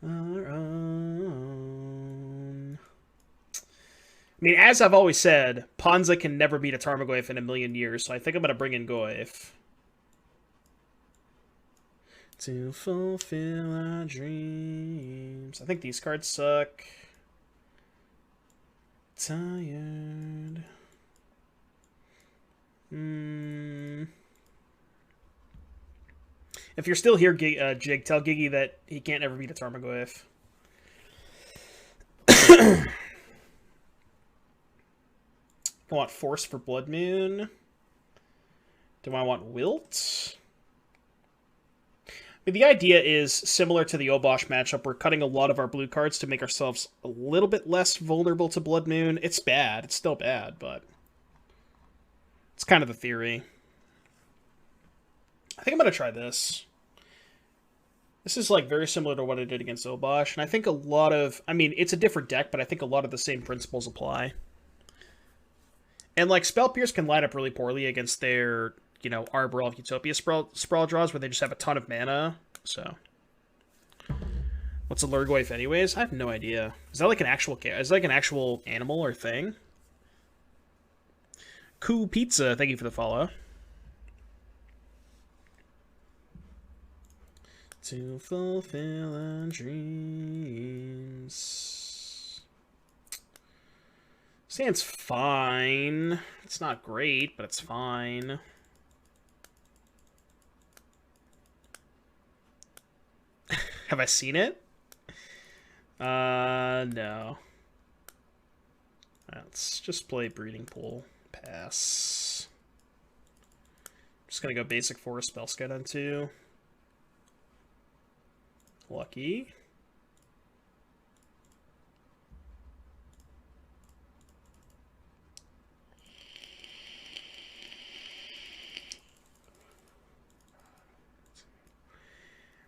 S2: Our own. I mean, as I've always said, Ponza can never beat a Tarmogoyf in a million years, so I think I'm going to bring in Goyf. To fulfill our dreams. I think these cards suck. Tired. If you're still here, Jig, tell Giggy that he can't ever beat a Tarmogoyf. I want Force for Blood Moon. Do I want Wilt? I mean, the idea is similar to the Obosh matchup. We're cutting a lot of our blue cards to make ourselves a little bit less vulnerable to Blood Moon. It's bad. It's still bad, but it's kind of the theory. I think I'm going to try this. This is like very similar to what I did against Obosh, and I think a lot of... I mean, it's a different deck, but I think a lot of the same principles apply. And like Spell Pierce can line up really poorly against their, you know, Arbor of Utopia sprawl draws where they just have a ton of mana. So, what's a Lurgoyf anyways? I have no idea. Is that like an actual animal or thing? Cool Pizza, thank you for the follow. To fulfill our dreams. Sand's fine. It's not great, but it's fine. Have I seen it? No. Let's just play Breeding Pool. Pass. Just gonna go basic Forest Spell Scout on 2. Lucky.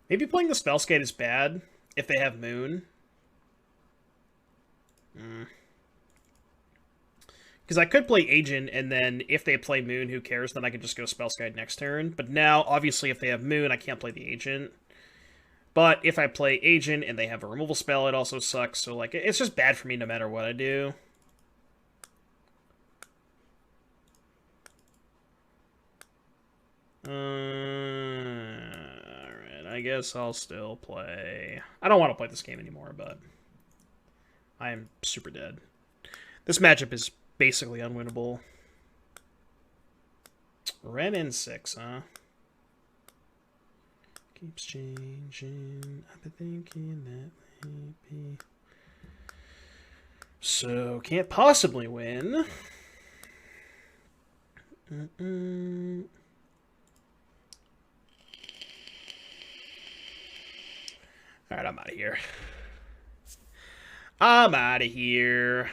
S2: Maybe playing the Spellskate is bad if they have Moon. Because I could play Agent, and then if they play Moon, who cares? Then I could just go Spellskate next turn. But now, obviously, if they have Moon, I can't play the Agent. But if I play Agent and they have a removal spell, it also sucks. So, like, it's just bad for me no matter what I do. Alright, I guess I'll still play... I don't want to play this game anymore, but... I am super dead. This matchup is basically unwinnable. Red in 6, huh? Keeps changing. I've been thinking that maybe. So, can't possibly win. Alright, I'm out of here. I'm out of here.